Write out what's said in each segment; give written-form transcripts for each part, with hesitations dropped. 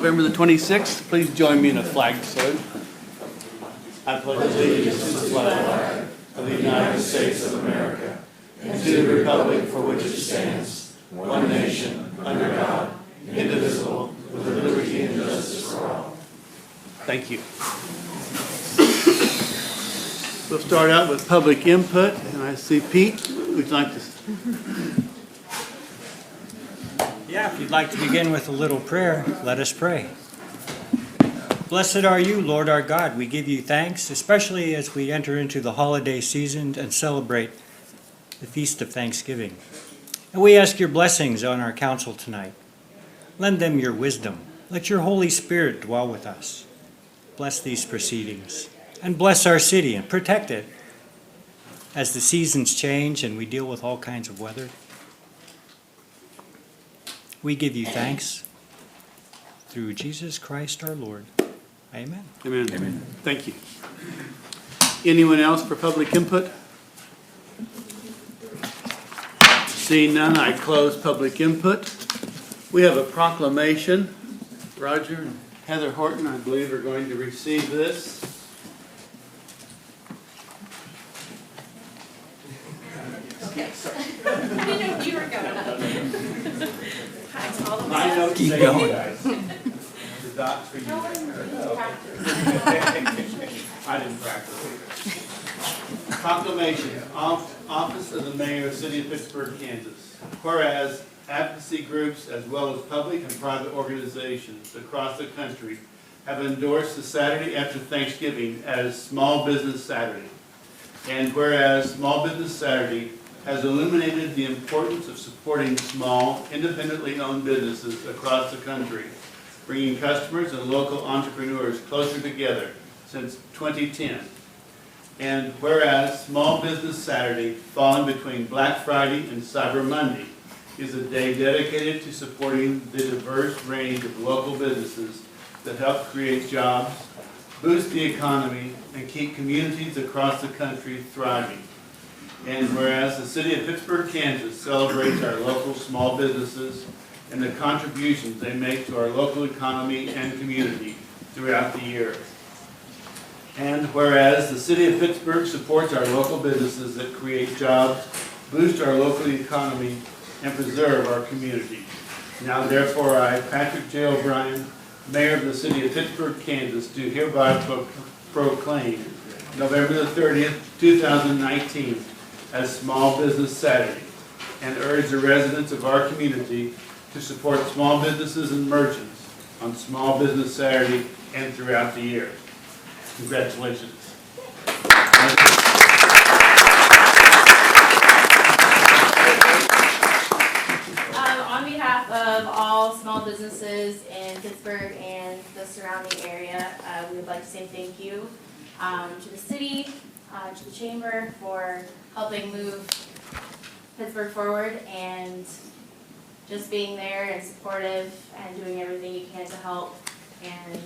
November the 26th, please join me in a flag salute. I pledge allegiance to the flag of the United States of America and to the republic for which it stands, one nation, under God, indivisible, with liberty and justice for all. Thank you. We'll start out with public input, and I see Pete. Would you like to? Yeah, if you'd like to begin with a little prayer, let us pray. Blessed are you, Lord our God. We give you thanks, especially as we enter into the holiday season and celebrate the Feast of Thanksgiving. And we ask your blessings on our council tonight. Lend them your wisdom. Let your Holy Spirit dwell with us. Bless these proceedings and bless our city and protect it as the seasons change and we deal with all kinds of weather. We give you thanks through Jesus Christ our Lord. Amen. Amen. Amen. Thank you. Anyone else for public input? Seeing none, I close public input. We have a proclamation. Roger and Heather Horton, I believe, are going to receive this. Okay. I didn't know you were going up. Hi, to all the My notes Keep say going. you guys. The dots for you. I didn't practice either. Proclamation, Office of the Mayor of the City of Pittsburgh, Kansas. Whereas advocacy groups as well as public and private organizations across the country have endorsed the Saturday after Thanksgiving as Small Business Saturday. And whereas Small Business Saturday has illuminated the importance of supporting small, independently owned businesses across the country, bringing customers and local entrepreneurs closer together since 2010. And whereas Small Business Saturday, falling between Black Friday and Cyber Monday, is a day dedicated to supporting the diverse range of local businesses that help create jobs, boost the economy, and keep communities across the country thriving. And whereas the City of Pittsburgh, Kansas celebrates our local small businesses and the contributions they make to our local economy and community throughout the year. And whereas the City of Pittsburgh supports our local businesses that create jobs, boost our local economy, and preserve our community. Now therefore I, Patrick J. O'Brien, Mayor of the City of Pittsburgh, Kansas, do hereby proclaim November the 30th, 2019 as Small Business Saturday, and urge the residents of our community to support small businesses and merchants on Small Business Saturday and throughout the year. Congratulations. On behalf of all small businesses in Pittsburgh and the surrounding area, we would like to say thank you to the city, to the chamber for helping move Pittsburgh forward and just being there and supportive and doing everything you can to help. And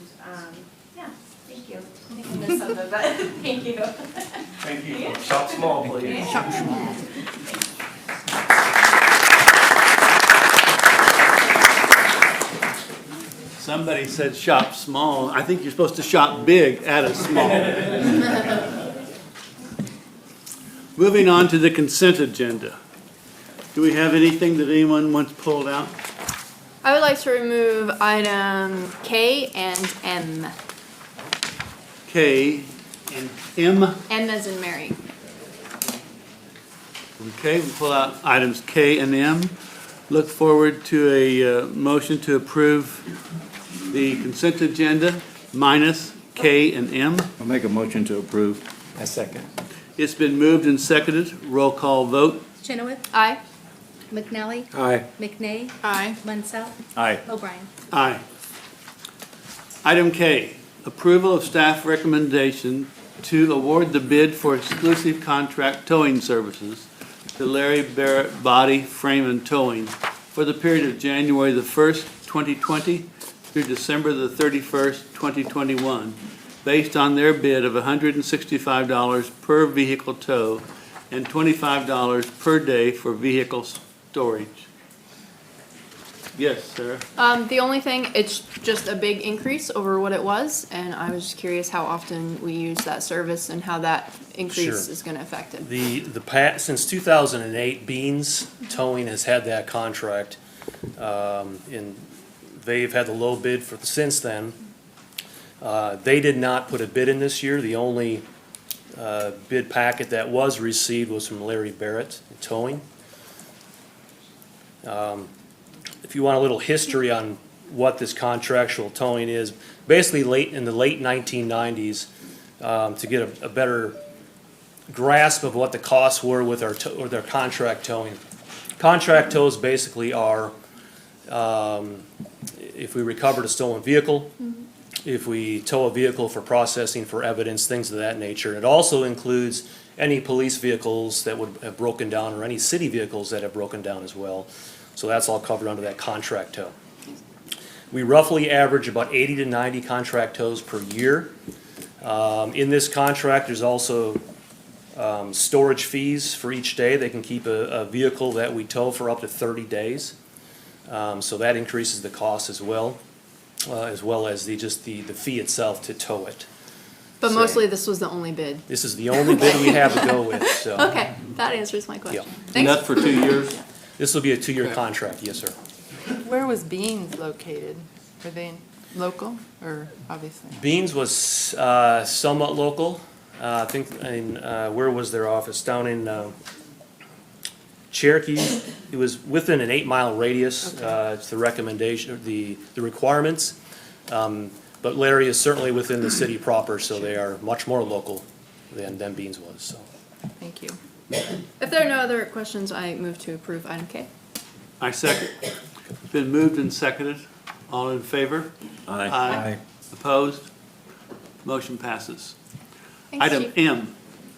yeah, thank you. I think I missed something, but thank you. Thank you. Yeah. Shop small, please. Yeah. Shop small. Somebody said shop small. I think you're supposed to shop big at a small. Moving on to the consent agenda. Do we have anything that anyone wants pulled out? I would like to remove item K and M. K and M. M as in Mary. Okay, we pull out items K and M. Look forward to a motion to approve the consent agenda minus K and M. I'll make a motion to approve. A second. It's been moved and seconded. Roll call vote. Chenoweth, Aye. McNally, Aye. McNay, Aye. Munsell, Aye. O'Brien. Aye. Item K, approval of staff recommendation to award the bid for exclusive contract towing services to Larry Barrett Body Frame and Towing for the period of January the 1st, 2020 through December the 31st, 2021, based on their bid of $165 per vehicle tow and $25 per day for vehicle storage. Yes, Sarah. The only thing, it's just a big increase over what it was, and I was just curious how often we use that service and how that increase Sure. is gonna affect it. Since 2008, Beans Towing has had that contract, and they've had the low bid since then. They did not put a bid in this year. The only bid packet that was received was from Larry Barrett Towing. If you want a little history on what this contractual towing is, basically in the late 1990s, to get a better grasp of what the costs were with their contract towing. Contract tows basically are, if we recovered a stolen vehicle, if we tow a vehicle for processing for evidence, things of that nature. It also includes any police vehicles that would have broken down or any city vehicles that have broken down as well. So that's all covered under that contract tow. We roughly average about 80 to 90 contract tows per year. In this contract, there's also storage fees for each day. They can keep a vehicle that we tow for up to 30 days. So that increases the cost as well as the fee itself to tow it. But So- mostly this was the only bid. This is the only bid we have to go with, so. Okay, that answers my question. Yeah. And Thanks. that's for 2 years? This will be a 2-year contract, yes, sir. Where was Beans located? Were they local or obviously? Beans was somewhat local. I think, where was their office? Down in Cherokee. It was within an 8-mile radius. It's the recommendation, the requirements. But Larry is certainly within the city proper, so they are much more local than Beans was, so. Thank you. If there are no other questions, I move to approve item K. I second. It's been moved and seconded. All in favor? Aye. Opposed? Motion passes. Thanks, Item Chief. M,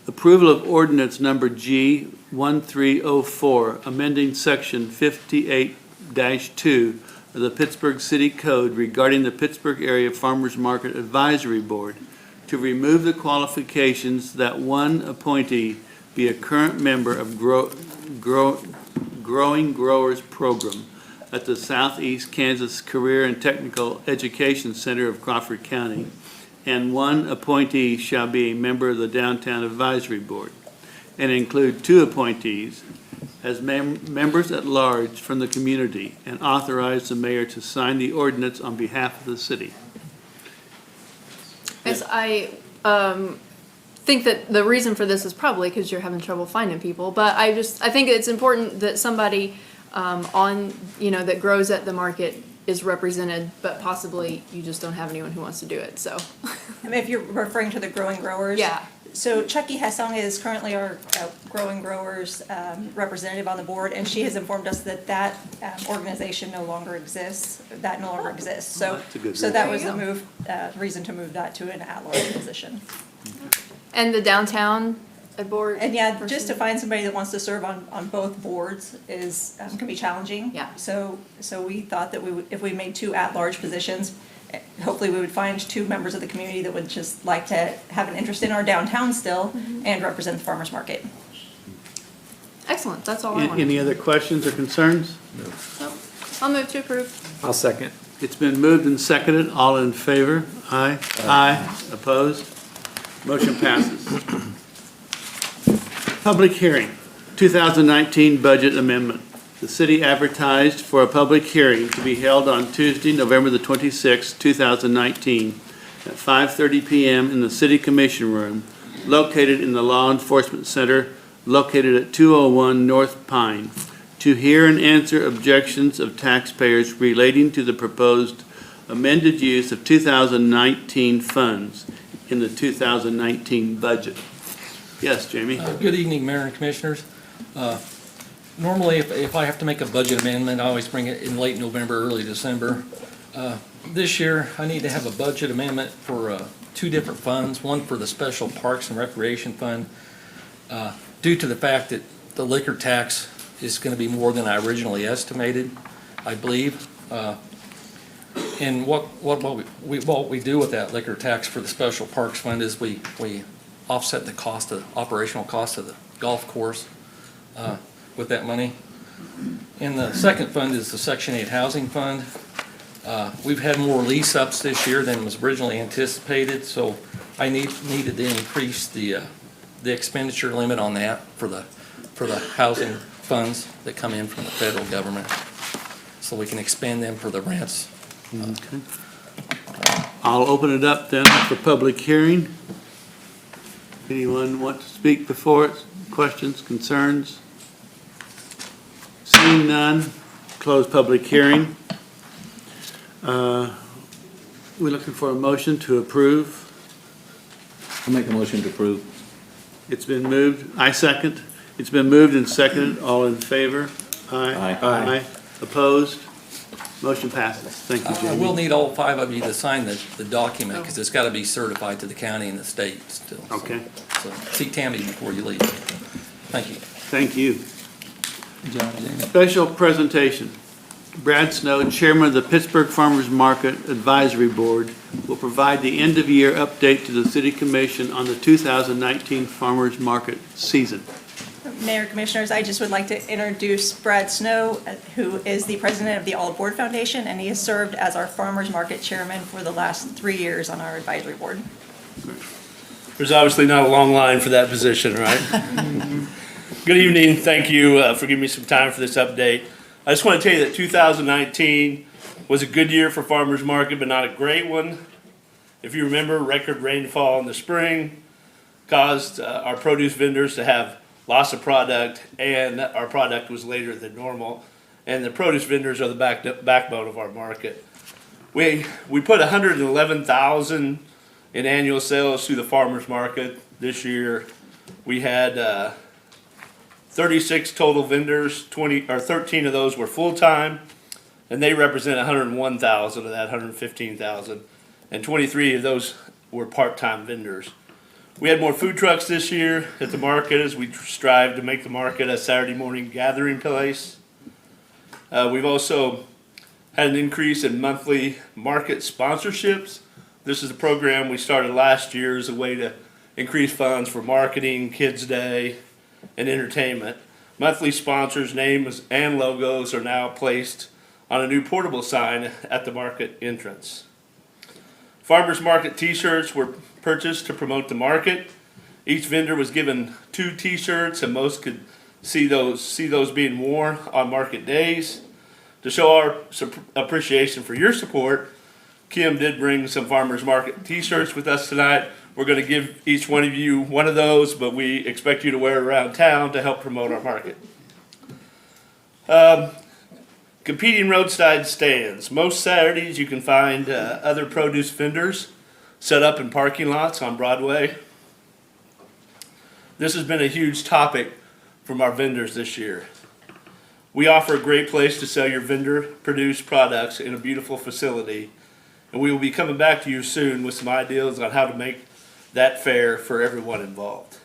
approval of ordinance number G 1304, amending section 58-2 of the Pittsburgh City Code regarding the Pittsburgh Area Farmers Market Advisory Board to remove the qualifications that one appointee be a current member of Growing Growers Program at the Southeast Kansas Career and Technical Education Center of Crawford County, and one appointee shall be a member of the Downtown Advisory Board, and include 2 appointees as members at large from the community, and authorize the mayor to sign the ordinance on behalf of the city. Yes, I think that the reason for this is probably because you're having trouble finding people, but I think it's important that somebody that grows at the market is represented, but possibly you just don't have anyone who wants to do it, so. I mean, if you're referring to the Growing Growers. Yeah. So Chucky Hessong is currently our Growing Growers representative on the board, and she has informed us that that organization no longer exists, So, That's a good so that reason. was There the you reason to move that to an at-large position. And the downtown board? And yeah, just to person? find somebody that wants to serve on both boards can be challenging. Yeah. So we thought that if we made 2 at-large positions, hopefully we would find 2 members of the community that would just like to have an interest in our downtown still and represent the farmer's market. Excellent, that's all I wanted. Any other questions or concerns? Nope. I'll move to approve. I'll second. It's been moved and seconded. All in favor? Aye. Aye. Opposed? Motion passes. Public hearing, 2019 budget amendment. The city advertised for a public hearing to be held on Tuesday, November the 26th, 2019, at 5:30 PM in the City Commission Room, located in the Law Enforcement Center, located at 201 North Pine, to hear and answer objections of taxpayers relating to the proposed amended use of 2019 funds in the 2019 budget. Yes, Jamie? Good evening, Mayor and Commissioners. Normally, if I have to make a budget amendment, I always bring it in late November, early December. This year, I need to have a budget amendment for 2 different funds, one for the Special Parks and Recreation Fund, due to the fact that the liquor tax is going to be more than I originally estimated, I believe. And what we do with that liquor tax for the Special Parks Fund is we offset the operational cost of the golf course with that money. And the second fund is the Section 8 Housing Fund. We've had more lease ups this year than was originally anticipated, so I needed to increase the expenditure limit on that for the housing funds that come in from the federal government, so we can expand them for the rents. Okay. I'll open it up then for public hearing. Anyone want to speak before it? Questions, concerns? Seeing none, close public hearing. We're looking for a motion to approve. I'll make a motion to approve. It's been moved. I second. It's been moved and seconded. All in favor? Aye. Aye. Opposed? Motion passes. Thank you, I Jamie. will need all 5 of you to sign the document, because it's got to be certified to the county and the state still. Okay, So see Tammy before you leave. Thank you. thank you. Good job, Jamie. Special presentation. Brad Snow, Chairman of the Pittsburgh Farmers Market Advisory Board, will provide the end-of-year update to the City Commission on the 2019 Farmers Market season. Mayor, Commissioners, I just would like to introduce Brad Snow, who is the president of the All Board Foundation, and he has served as our Farmers Market Chairman for the last 3 years on our advisory board. There's obviously not a long line for that position, right? Good evening. Thank you for giving me some time for this update. I just want to tell you that 2019 was a good year for farmers market, but not a great one. If you remember, record rainfall in the spring caused our produce vendors to have loss of product, and our product was later than normal. And the produce vendors are the backbone of our market. We put 111,000 in annual sales through the farmers market this year. We had 36 total vendors, 13 of those were full-time, and they represent 101,000 of that 115,000, and 23 of those were part-time vendors. We had more food trucks this year at the market as we strive to make the market a Saturday morning gathering place. We've also had an increase in monthly market sponsorships. This is a program we started last year as a way to increase funds for marketing, Kids Day, and entertainment. Monthly sponsors' names and logos are now placed on a new portable sign at the market entrance. Farmers Market t-shirts were purchased to promote the market. Each vendor was given 2 t-shirts, and most could see those being worn on market days. To show our appreciation for your support, Kim did bring some Farmers Market t-shirts with us tonight. We're going to give each one of you one of those, but we expect you to wear it around town to help promote our market. Competing roadside stands. Most Saturdays you can find other produce vendors set up in parking lots on Broadway. This has been a huge topic from our vendors this year. We offer a great place to sell your vendor-produced products in a beautiful facility, and we will be coming back to you soon with some ideas on how to make that fair for everyone involved.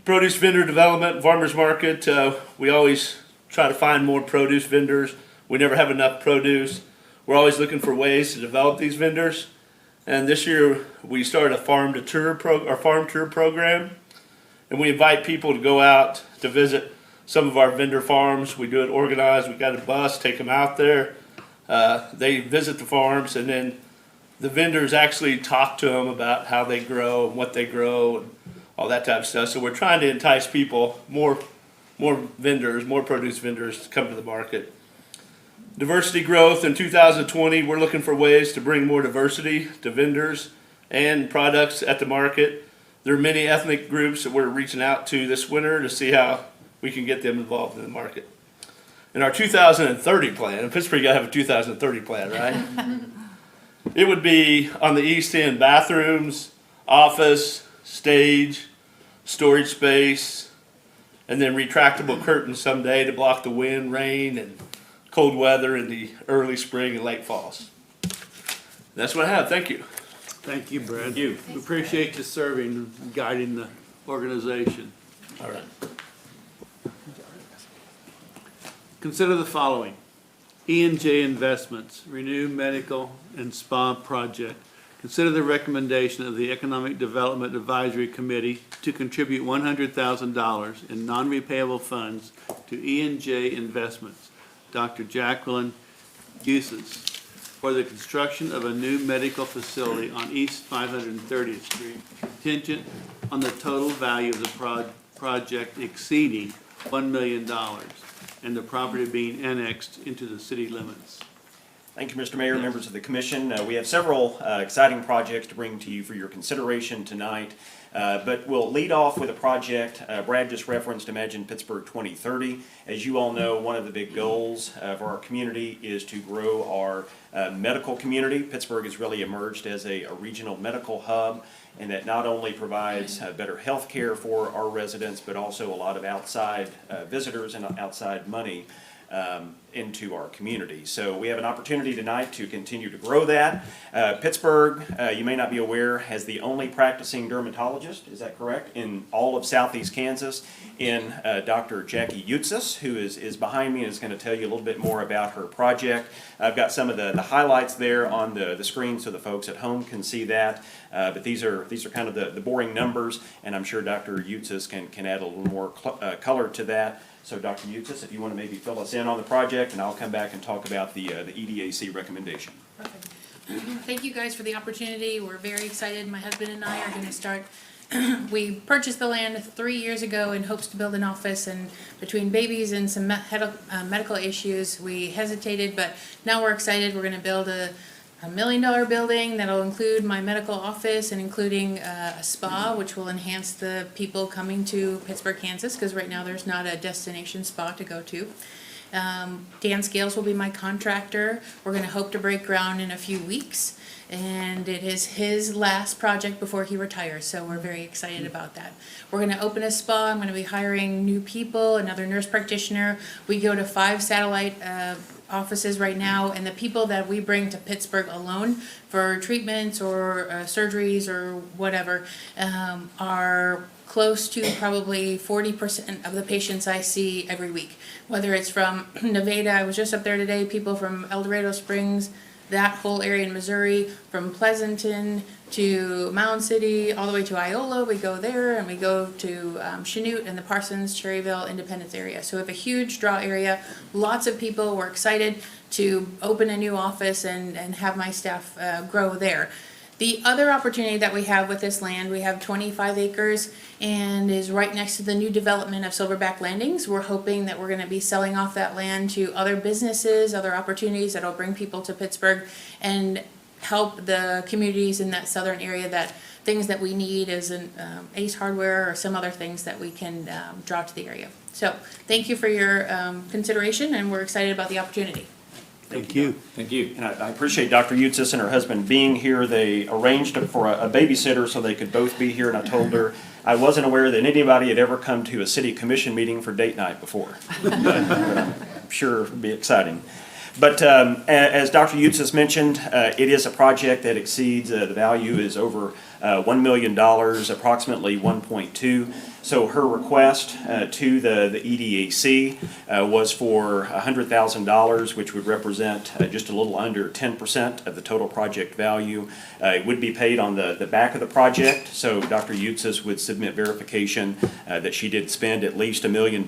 Produce vendor development, farmers market, we always try to find more produce vendors. We never have enough produce. We're always looking for ways to develop these vendors. And this year we started a farm tour program, and we invite people to go out to visit some of our vendor farms. We do it organized. We got a bus, take them out there. They visit the farms, and then the vendors actually talk to them about how they grow and what they grow and all that type of stuff. So we're trying to entice people, more vendors, more produce vendors to come to the market. Diversity growth in 2020, we're looking for ways to bring more diversity to vendors and products at the market. There are many ethnic groups that we're reaching out to this winter to see how we can get them involved in the market. In our 2030 plan, in Pittsburgh you gotta have a 2030 plan, right? It would be on the east end, bathrooms, office, stage, storage space, and then retractable curtains someday to block the wind, rain, and cold weather in the early spring and late falls. That's what I have. Thank you. Thank you, Brad. We appreciate you serving and guiding the organization. All right. Consider the following. E&J Investments, Renew Medical and Spa Project, consider the recommendation of the Economic Development Advisory Committee to contribute $100,000 in non-repayable funds to E&J Investments, Dr. Jacqueline Uses, for the construction of a new medical facility on East 530th Street, contingent on the total value of the project exceeding $1 million and the property being annexed into the city limits. Thank you, Mr. Mayor, members of the commission. We have several exciting projects to bring to you for your consideration tonight, but we'll lead off with a project Brad just referenced, Imagine Pittsburgh 2030. As you all know, one of the big goals of our community is to grow our medical community. Pittsburgh has really emerged as a regional medical hub, and that not only provides better health care for our residents, but also a lot of outside visitors and outside money into our community. So we have an opportunity tonight to continue to grow that. Pittsburgh, you may not be aware, has the only practicing dermatologist, is that correct, in all of southeast Kansas, in Dr. Jackie Utsis, who is behind me and is going to tell you a little bit more about her project. I've got some of the highlights there on the screen so the folks at home can see that. But these are kind of the boring numbers, and I'm sure Dr. Utsis can add a little more color to that. So Dr. Utsis, if you want to maybe fill us in on the project, and I'll come back and talk about the EDAC recommendation. Perfect. Thank you guys for the opportunity. We're very excited. My husband and I are going to start. We purchased the land 3 years ago in hopes to build an office, and between babies and some medical issues, we hesitated, but now we're excited. We're going to build a $1 million building that'll include my medical office and including a spa, which will enhance the people coming to Pittsburgh, Kansas, because right now there's not a destination spa to go to. Dan Scales will be my contractor. We're going to hope to break ground in a few weeks, and it is his last project before he retires, so we're very excited about that. We're going to open a spa. I'm going to be hiring new people, another nurse practitioner. We go to 5 satellite offices right now, and the people that we bring to Pittsburgh alone for treatments or surgeries or whatever are close to probably 40% of the patients I see every week. Whether it's from Nevada, I was just up there today, people from El Dorado Springs, that whole area in Missouri, from Pleasanton to Mound City, all the way to Iola, we go there, and we go to Chanute and the Parsons, Cherryville, Independence area. So we have a huge draw area, lots of people. We're excited to open a new office and have my staff grow there. The other opportunity that we have with this land, we have 25 acres and is right next to the new development of Silverback Landings. We're hoping that we're going to be selling off that land to other businesses, other opportunities that'll bring people to Pittsburgh and help the communities in that southern area, that things that we need as an Ace Hardware or some other things that we can draw to the area. So thank you for your consideration, and we're excited about the opportunity. Thank you. Thank you. And I appreciate Dr. Utsis and her husband being here. They arranged for a babysitter so they could both be here, and I told her I wasn't aware that anybody had ever come to a city commission meeting for date night before. But I'm sure it'll be exciting. But as Dr. Utsis mentioned, it is a project that exceeds, the value is over $1 million, approximately 1.2. So her request to the EDAC was for $100,000, which would represent just a little under 10% of the total project value. It would be paid on the back of the project, so Dr. Utsis would submit verification that she did spend at least $1 million,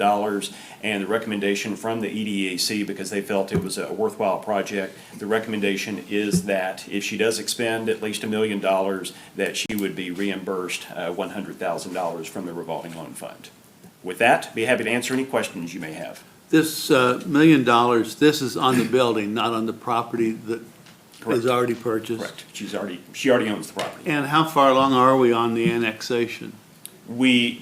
and the recommendation from the EDAC, because they felt it was a worthwhile project, the recommendation is that if she does expend at least $1 million, that she would be reimbursed $100,000 from the revolving loan fund. With that, be happy to answer any questions you may have. This $1 million, this is on the building, not on the property that is already purchased? Correct. She already owns the property. And how far along are we on the annexation?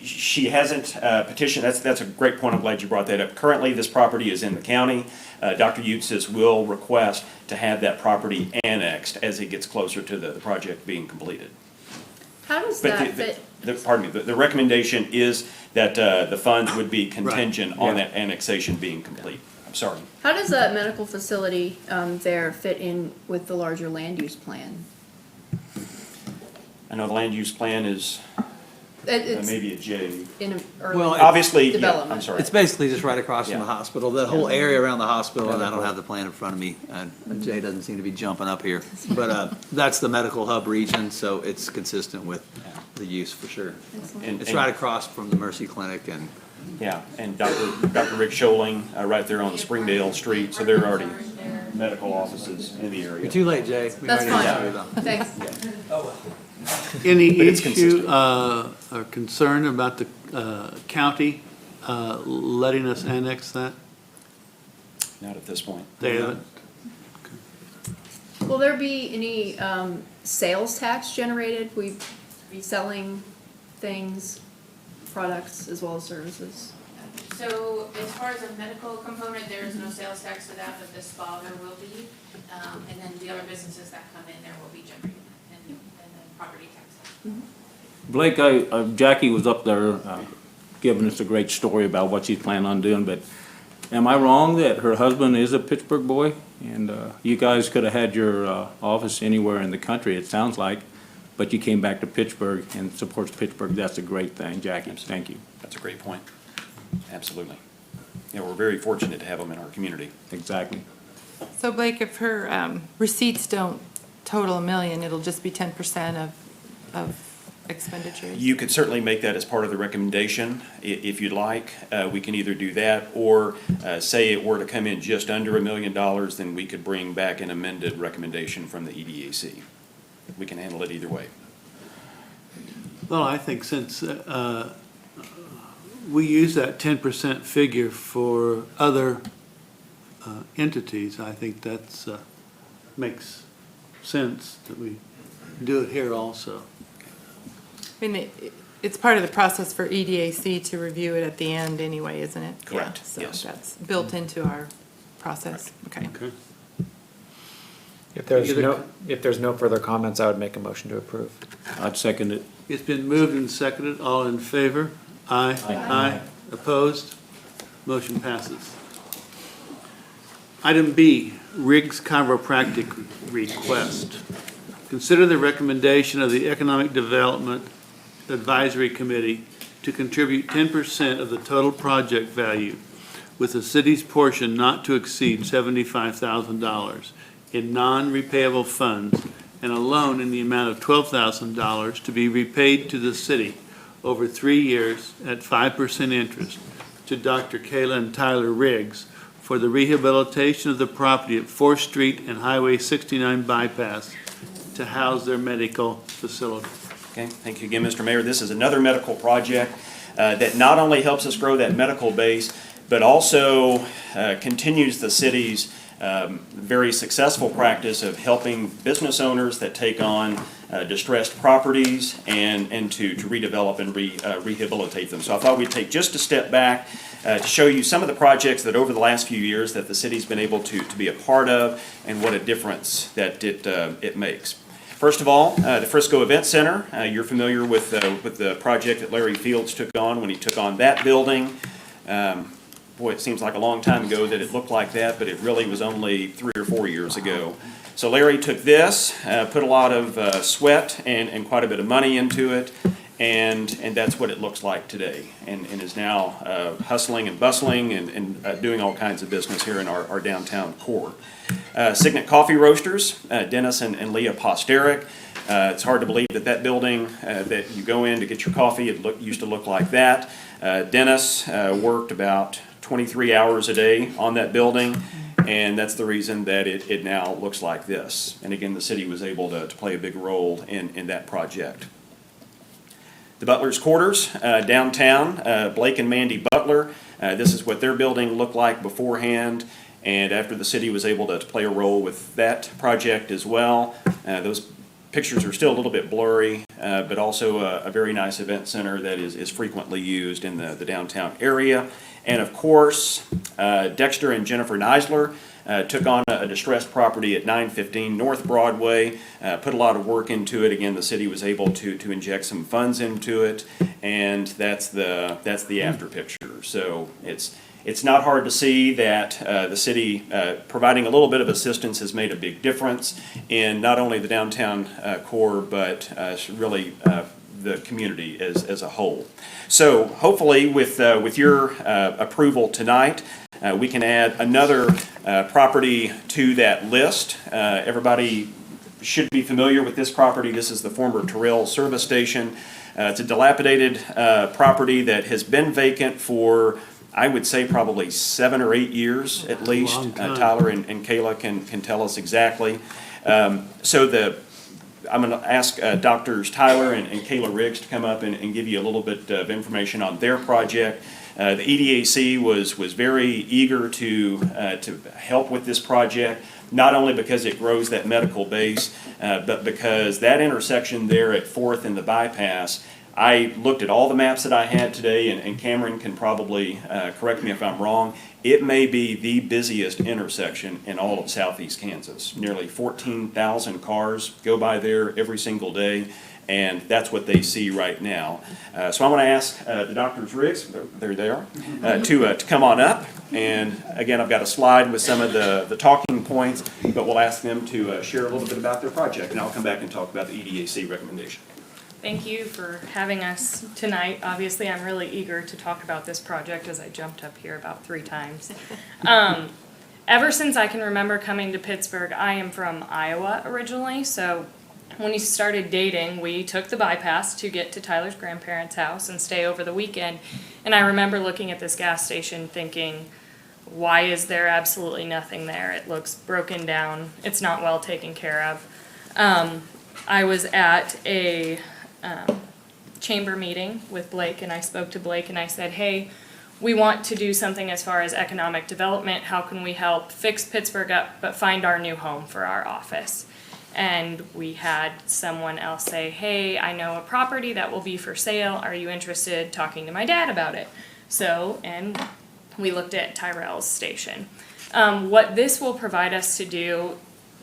She hasn't petitioned. That's a great point. I'm glad you brought that up. Currently, this property is in the county. Dr. Utsis will request to have that property annexed as it gets closer to the project being completed. How does But that fit? the recommendation is that the funds would be contingent on that annexation being complete. I'm sorry. How does that medical facility there fit in with the larger land use plan? I know the land use plan is. It's maybe a J. in a Well, early Obviously, yeah, development. I'm sorry. It's basically just right across from the Yeah. hospital, that whole area around the hospital, and I don't have the plan in front of me. Jay doesn't seem to be jumping up here. But that's the medical hub region, so it's consistent with the use for sure. And- It's and- right across from the Mercy Clinic and Yeah, and Dr. Rick Scholing, right there on the Springdale Street, so there are already medical offices in the area. you're too late, Jay. We That's already fine. moved on. Thanks. Any But it's issue consistent. or concern about the county letting us annex that? Not at this point. They haven't? Will there be any sales tax generated? We be selling things, products as well as services? So as far as the medical component, there is no sales tax to that, but this fall there will be. And then the other businesses that come in, there will be generated, and then property tax. Blake, Jackie was up there giving us a great story about what she's planning on doing, but am I wrong that her husband is a Pittsburgh boy? And you guys could have had your office anywhere in the country, it sounds like, but you came back to Pittsburgh and supports Pittsburgh. That's a great thing, Jackie. Thank you. That's a great point. Absolutely. Yeah, we're very fortunate to have them in our community. Exactly. So Blake, if her receipts don't total $1 million, it'll just be 10% of expenditures? You could certainly make that as part of the recommendation, if you'd like. We can either do that, or say it were to come in just under $1 million, then we could bring back an amended recommendation from the EDAC. We can handle it either way. Well, I think since we use that 10% figure for other entities, I think that's makes sense that we do it here also. I mean, it's part of the process for EDAC to review it at the end anyway, isn't it? Correct, Yeah, yes. So that's built into our process, okay. Okay. If there's no further comments, I would make a motion to approve. I'd second it. It's been moved and seconded. All in favor? Aye. Aye. Opposed? Motion passes. Item B, Riggs Chiropractic request. Consider the recommendation of the Economic Development Advisory Committee to contribute 10% of the total project value, with the city's portion not to exceed $75,000 in non-repayable funds, and a loan in the amount of $12,000 to be repaid to the city over 3 years at 5% interest to Dr. Kayla and Tyler Riggs for the rehabilitation of the property at 4th Street and Highway 69 bypass to house their medical facility. Okay, thank you again, Mr. Mayor. This is another medical project that not only helps us grow that medical base, but also continues the city's very successful practice of helping business owners that take on distressed properties and to redevelop and rehabilitate them. So I thought we'd take just a step back to show you some of the projects that over the last few years that the city's been able to be a part of and what a difference that it makes. First of all, the Frisco Event Center. You're familiar with the project that Larry Fields took on when he took on that building. Boy, it seems like a long time ago that it looked like that, but it really was only 3 or 4 years ago. So Larry took this, put a lot of sweat and quite a bit of money into it, and that's what it looks like today, and is now hustling and bustling and doing all kinds of business here in our downtown core. Signet Coffee Roasters, Dennis and Leah Posterick. It's hard to believe that building that you go in to get your coffee, it used to look like that. Dennis worked about 23 hours a day on that building, and that's the reason that it now looks like this. And again, the city was able to play a big role in that project. The Butler's Quarters, downtown, Blake and Mandy Butler. This is what their building looked like beforehand, and after the city was able to play a role with that project as well. Those pictures are still a little bit blurry, but also a very nice event center that is frequently used in the downtown area. And of course, Dexter and Jennifer Neisler took on a distressed property at 915 North Broadway, put a lot of work into it. Again, the city was able to inject some funds into it, and that's the after picture. So it's not hard to see that the city providing a little bit of assistance has made a big difference in not only the downtown core, but really the community as a whole. So hopefully with your approval tonight, we can add another property to that list. Everybody should be familiar with this property. This is the former Terrell Service Station. It's a dilapidated property that has been vacant for, I would say, probably 7 or 8 years at least. Tyler and Kayla can tell us exactly. I'm going to ask Doctors Tyler and Kayla Riggs to come up and give you a little bit of information on their project. The EDAC was very eager to help with this project, not only because it grows that medical base, but because that intersection there at 4th and the bypass, I looked at all the maps that I had today, and Cameron can probably correct me if I'm wrong. It may be the busiest intersection in all of southeast Kansas. Nearly 14,000 cars go by there every single day, and that's what they see right now. So I'm going to ask the Doctors Riggs, they're there, to come on up. And again, I've got a slide with some of the talking points, but we'll ask them to share a little bit about their project, and I'll come back and talk about the EDAC recommendation. Thank you for having us tonight. Obviously, I'm really eager to talk about this project as I jumped up here about 3 times. Ever since I can remember coming to Pittsburgh, I am from Iowa originally, so when we started dating, we took the bypass to get to Tyler's grandparents' house and stay over the weekend. And I remember looking at this gas station thinking, why is there absolutely nothing there? It looks broken down. It's not well taken care of. I was at a chamber meeting with Blake, and I spoke to Blake and I said, hey, we want to do something as far as economic development. How can we help fix Pittsburgh up but find our new home for our office? And we had someone else say, hey, I know a property that will be for sale. Are you interested talking to my dad about it? So, and we looked at Tyrell's station. What this will provide us to do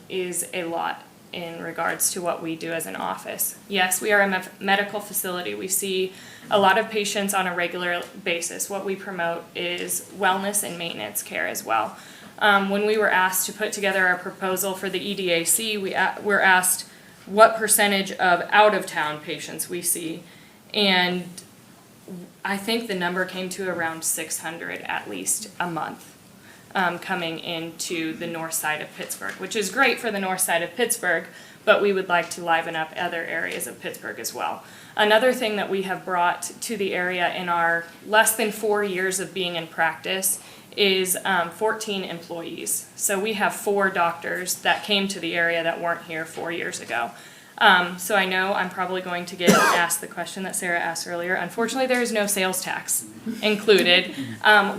is a lot in regards to what we do as an office. Yes, we are a medical facility. We see a lot of patients on a regular basis. What we promote is wellness and maintenance care as well. When we were asked to put together our proposal for the EDAC, we were asked what percentage of out-of-town patients we see, and I think the number came to around 600 at least a month. Coming into the north side of Pittsburgh, which is great for the north side of Pittsburgh, but we would like to liven up other areas of Pittsburgh as well. Another thing that we have brought to the area in our less than 4 years of being in practice is 14 employees. So we have 4 doctors that came to the area that weren't here 4 years ago. So I know I'm probably going to get asked the question that Sarah asked earlier. Unfortunately, there is no sales tax included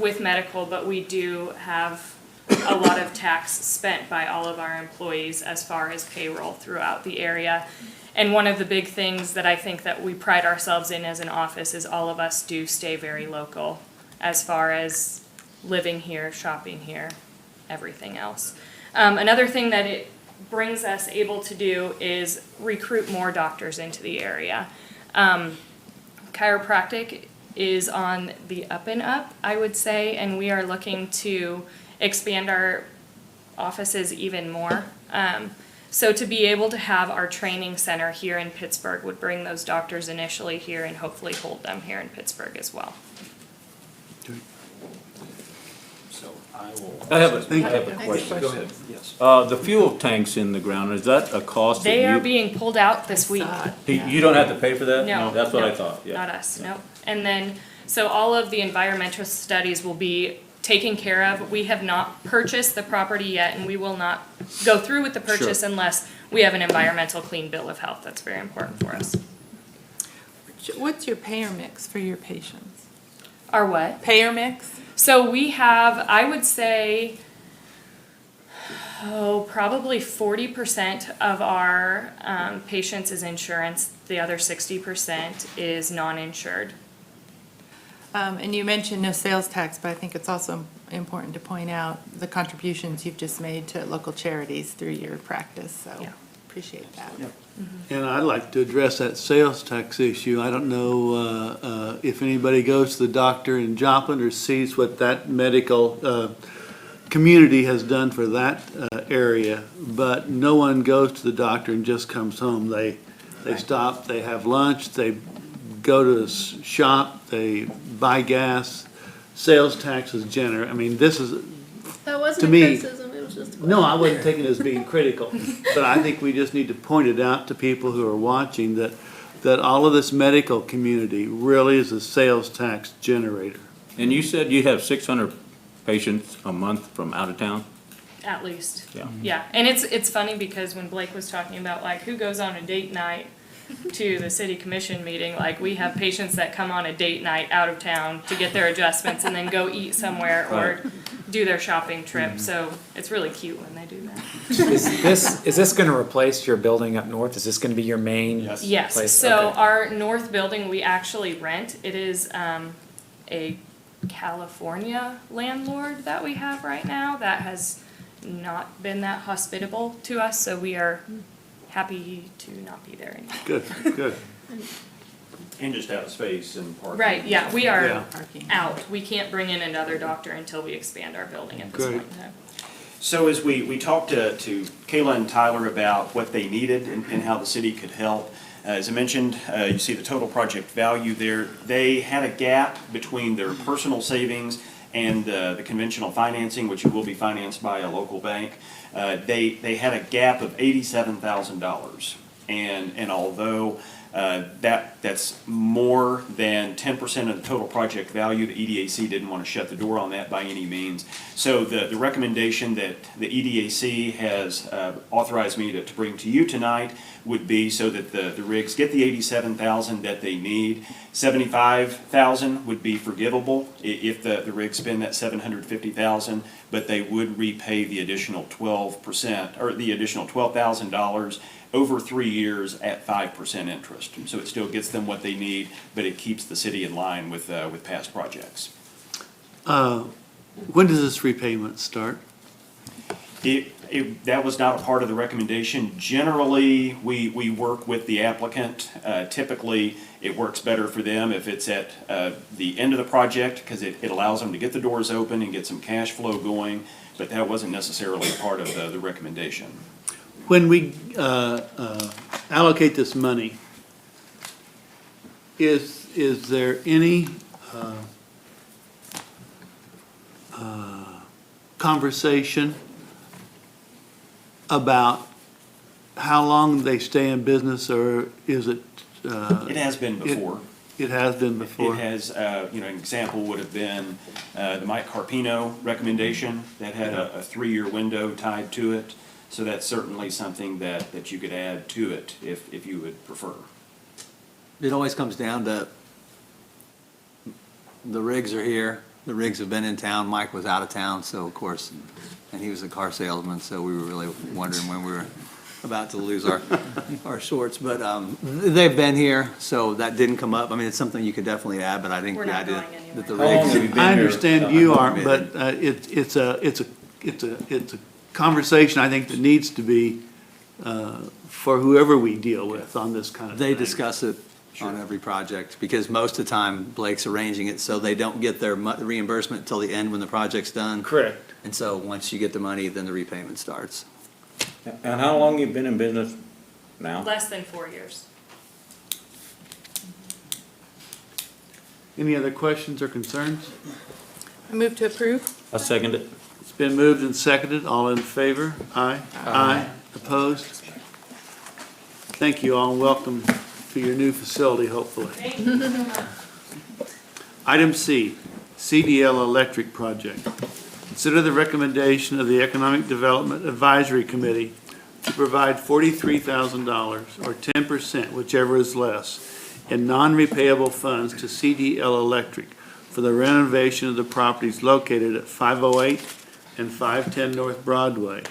with medical, but we do have a lot of tax spent by all of our employees as far as payroll throughout the area. And one of the big things that I think that we pride ourselves in as an office is all of us do stay very local as far as living here, shopping here, everything else. Another thing that it brings us able to do is recruit more doctors into the area. Chiropractic is on the up and up, I would say, and we are looking to expand our offices even more. So to be able to have our training center here in Pittsburgh would bring those doctors initially here and hopefully hold them here in Pittsburgh as well. I have a question. Go ahead, yes. The fuel tanks in the ground, is that a cost that They are you, being pulled out this week. you don't have to pay for that? No. That's what I no, thought, yeah. Not us, no. And then, so all of the environmental studies will be taken care of. We have not purchased the property yet, and we will not go through with the purchase unless we have an environmental clean bill of health. That's very important for us. What's your payer mix for your patients? Our what? Payer mix? So we have, I would say, probably 40% of our patients is insurance. The other 60% is non-insured. And you mentioned no sales tax, but I think it's also important to point out the contributions you've just made to local charities through your practice, so Yeah. appreciate that. And I'd like to address that sales tax issue. I don't know if anybody goes to the doctor in Joplin or sees what that medical community has done for that area, but no one goes to the doctor and just comes home. They stop, they have lunch, they go to shop, they buy gas, sales tax is I mean, this is, That wasn't To a me- criticism, it was just a question. no, I wasn't taking it as being critical, but I think we just need to point it out to people who are watching that all of this medical community really is a sales tax generator. And you said you have 600 patients a month from out of town? At least. Yeah. Yeah, and it's funny because when Blake was talking about like who goes on a date night to the city commission meeting, like we have patients that come on a date night out of town to get their adjustments and then go eat somewhere or do their shopping trip, so it's really cute when they do that. Is this gonna replace your building up north? Is this gonna be your main place? Yes, so Okay. our north building, we actually rent. It is a California landlord that we have right now that has not been that hospitable to us, so we are happy to not be there anymore. Good, good. And just out of space and parking. Right, yeah, we Yeah. are out. We can't bring in another doctor until we expand our building at this Great. point in time. So as we talked to Kayla and Tyler about what they needed and how the city could help, as I mentioned, you see the total project value there. They had a gap between their personal savings and the conventional financing, which will be financed by a local bank. They had a gap of $87,000. And although that's more than 10% of the total project value, the EDAC didn't want to shut the door on that by any means. So the recommendation that the EDAC has authorized me to bring to you tonight would be so that the rigs get the $87,000 that they need. $75,000 would be forgivable if the rigs spend that $750,000, but they would repay the additional 12%, or the additional $12,000 over 3 years at 5% interest. And so it still gets them what they need, but it keeps the city in line with past projects. When does this repayment start? That was not a part of the recommendation. Generally, we work with the applicant. Typically, it works better for them if it's at the end of the project because it allows them to get the doors open and get some cash flow going, but that wasn't necessarily part of the recommendation. When we allocate this money, is there any conversation about how long they stay in business, or is it? It has been before. It has been before. It has, an example would have been the Mike Carpino recommendation that had a 3-year window tied to it. So that's certainly something that you could add to it if you would prefer. It always comes down to the rigs are here. The rigs have been in town. Mike was out of town, so of course, and he was a car salesman, so we were really wondering when we were about to lose our shorts. But they've been here, so that didn't come up. I mean, it's something you could definitely add, but I think We're the not idea going that the anywhere. How long rigs. have you been I here? understand you aren't, Uncommitted. but it's a conversation I think that needs to be for whoever we deal with on this kind of thing. They discuss it on every project, because most of the time Blake's arranging it so they don't get their reimbursement till the end when the project's done. Correct. And so once you get the money, then the repayment starts. And how long you been in business now? Less than 4 years. Any other questions or concerns? I move to approve. I second it. It's been moved and seconded. All in favor? Aye. Aye. Opposed? Thank you all, and welcome to your new facility, hopefully. Thank you so much. Item C, CDL Electric Project. Consider the recommendation of the Economic Development Advisory Committee to provide $43,000, or 10%, whichever is less, in non-repayable funds to CDL Electric for the renovation of the properties located at 508 and 510 North Broadway,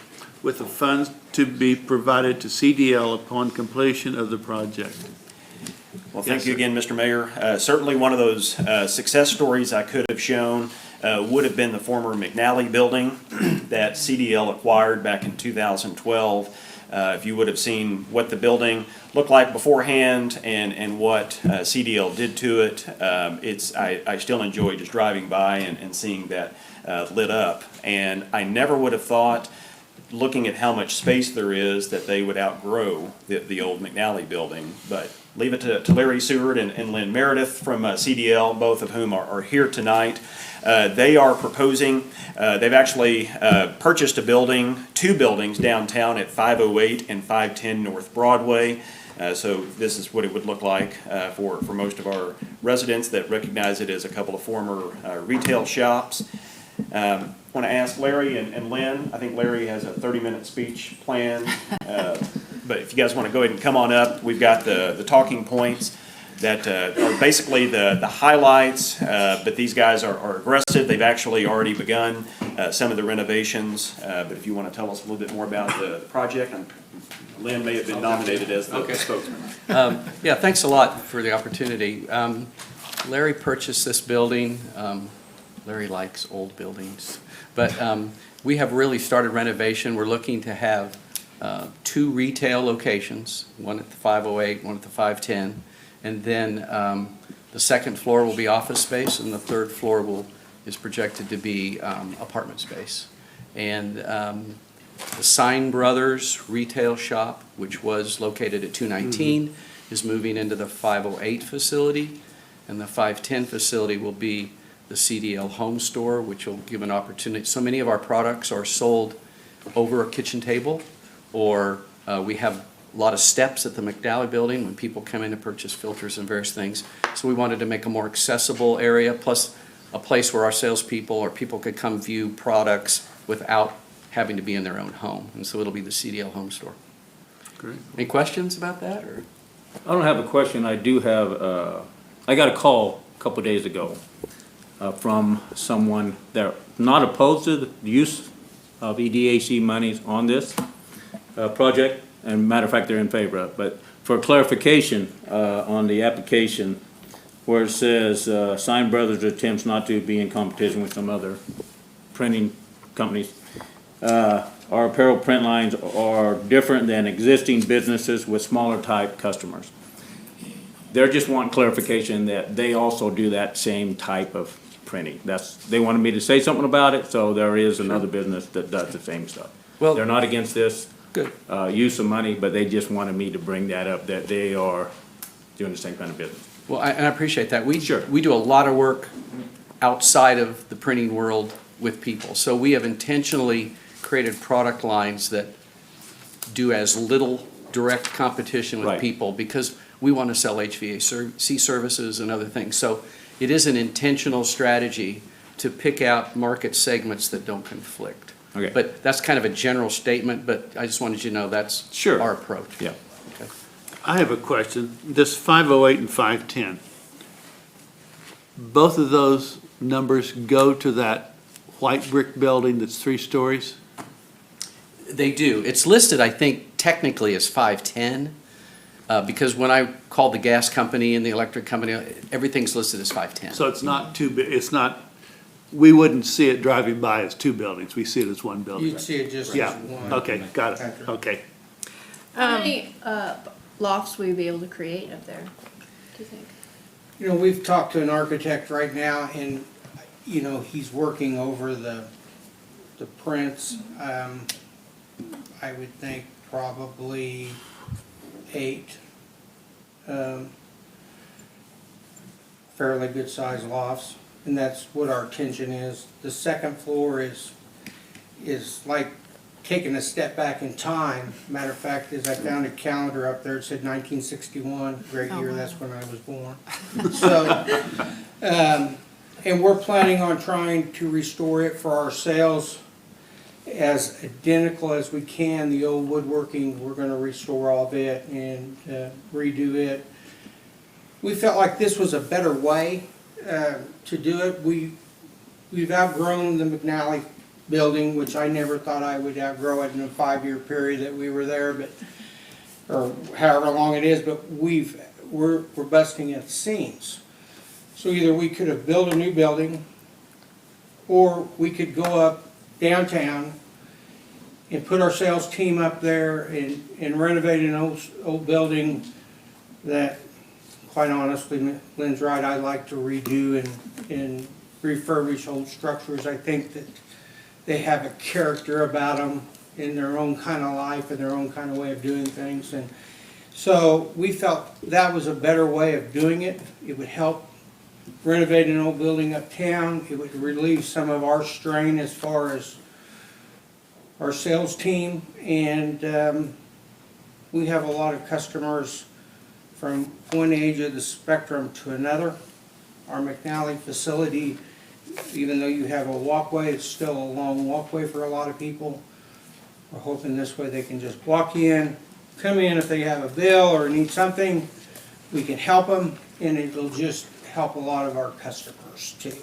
with the funds to be provided to CDL upon completion of the project. Well, Yes, thank you sir. again, Mr. Mayor. Certainly one of those success stories I could have shown would have been the former McNally building that CDL acquired back in 2012. If you would have seen what the building looked like beforehand and what CDL did to it, I still enjoy just driving by and seeing that lit up. And I never would have thought looking at how much space there is, that they would outgrow the old McNally building. But leave it to Larry Seward and Lynn Meredith from CDL, both of whom are here tonight. They are proposing, they've actually purchased two buildings downtown at 508 and 510 North Broadway. So this is what it would look like for most of our residents that recognize it as a couple of former retail shops. I want to ask Larry and Lynn. I think Larry has a 30-minute speech planned. But if you guys want to go ahead and come on up, we've got the talking points that are basically the highlights. But these guys are aggressive. They've actually already begun some of the renovations. But if you want to tell us a little bit more about the project, Lynn may have been nominated as the spokesman. Yeah, thanks a lot for the opportunity. Larry purchased this building. Larry likes old buildings. But we have really started renovation. We're looking to have 2 retail locations, one at the 508, one at the 510. And then the second floor will be office space, and the third floor is projected to be apartment space. And the Sign Brothers retail shop, which was located at 219, is moving into the 508 facility, and the 510 facility will be the CDL home store, which will give an opportunity. So many of our products are sold over a kitchen table, or we have a lot of steps at the McNally building when people come in to purchase filters and various things. So we wanted to make a more accessible area, plus a place where our salespeople or people could come view products without having to be in their own home. And so it'll be the CDL home store. Great. Any questions about that? Or? I don't have a question. I do have, I got a call a couple days ago from someone that not opposed to the use of EDAC monies on this project. And matter of fact, they're in favor of it. But for clarification on the application, where it says Sign Brothers attempts not to be in competition with some other printing companies, our apparel print lines are different than existing businesses with smaller type customers. They're just wanting clarification that they also do that same type of printing. They wanted me to say something about it, so there is another business that does the same stuff. Well, they're not against this good use of money, but they just wanted me to bring that up, that they are doing the same kind of business. Well, and I appreciate that. We do a lot of work outside of the printing world with people. So we have intentionally created product lines that do as little direct competition with people, because we want to sell HVAC services and other things. So it is an intentional strategy to pick out market segments that don't conflict. Okay. But that's kind of a general statement, but I just wanted you to know that's our approach. Yeah. Okay. I have a question. This 508 and 510, both of those numbers go to that white brick building that's 3 stories? They do. It's listed, I think, technically as 510, because when I called the gas company and the electric company, everything's listed as 510. So it's not too big, it's not, we wouldn't see it driving by as 2 buildings, we see it as 1 building. You'd see it just Yeah, as one. okay, got it, okay. How many lofts will you be able to create up there, do you think? You know, we've talked to an architect right now, and, you know, he's working over the prints. I would think probably 8 fairly good sized lofts, and that's what our intention is. The second floor is like taking a step back in time. Matter of fact, is I found a calendar up there, it said 1961, great year, that's when I was born. So, and we're planning on trying to restore it for our sales as identical as we can. The old woodworking, we're gonna restore all of it and redo it. We felt like this was a better way to do it. We've outgrown the McNally building, which I never thought I would outgrow it in a 5-year period that we were there, but or however long it is. But we're busting at the seams. So either we could have built a new building, or we could go up downtown and put our sales team up there and renovate an old building that, quite honestly, Lynn's right, I'd like to redo and refurbish old structures. I think that they have a character about them in their own kind of life and their own kind of way of doing things. And so we felt that was a better way of doing it. It would help renovate an old building uptown. It would relieve some of our strain as far as our sales team. And we have a lot of customers from one age of the spectrum to another. Our McNally facility, even though you have a walkway, it's still a long walkway for a lot of people. We're hoping this way they can just walk in, come in if they have a bill or need something, we can help them, and it'll just help a lot of our customers too.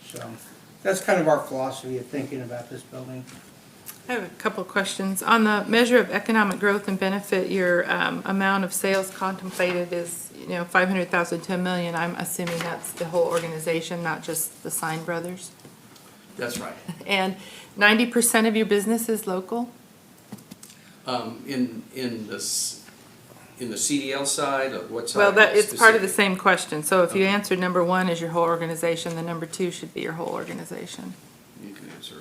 So that's kind of our philosophy of thinking about this building. I have a couple of questions. On the measure of economic growth and benefit, your amount of sales contemplated is, 500,000 to $1 million. I'm assuming that's the whole organization, not just the Sign Brothers. That's right. And 90% of your business is local? In the CDL side, what side? Well, it's part of the specific? same question. So if you Okay. answered number one is your whole organization, then number two should be your whole organization. You can answer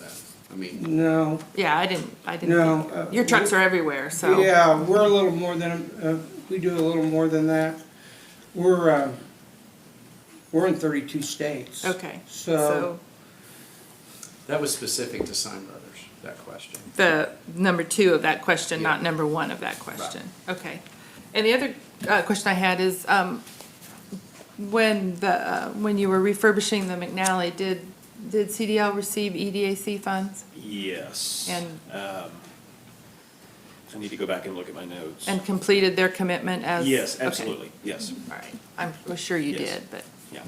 that. I mean, No. Yeah, I didn't. No, Your trucks are everywhere, so. Yeah, we're a little more than, we do a little more than that. We're in 32 states. Okay, So, so that was specific to Sign Brothers, that question. the number two of that question, Yeah. not number one of that question. Okay. And the other question I had is, when you were refurbishing the McNally, did CDL receive EDAC funds? Yes. And- I need to go back and look at my notes. And completed their commitment as? Yes, okay. absolutely, yes. All right. I was sure you Yes. did, but. Yeah.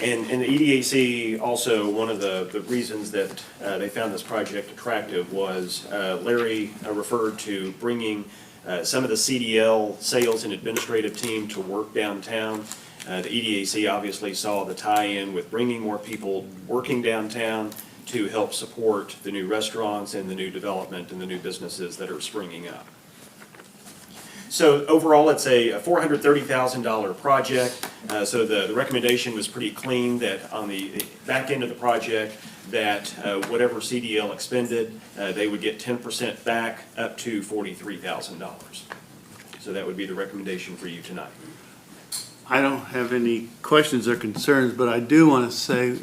And the EDAC, also, one of the reasons that they found this project attractive was Larry referred to bringing some of the CDL sales and administrative team to work downtown. The EDAC obviously saw the tie-in with bringing more people working downtown to help support the new restaurants and the new development and the new businesses that are springing up. So overall, it's a $430,000 project. So the recommendation was pretty clean, that on the back end of the project, that whatever CDL expended, they would get 10% back up to $43,000. So that would be the recommendation for you tonight. I don't have any questions or concerns, but I do want to say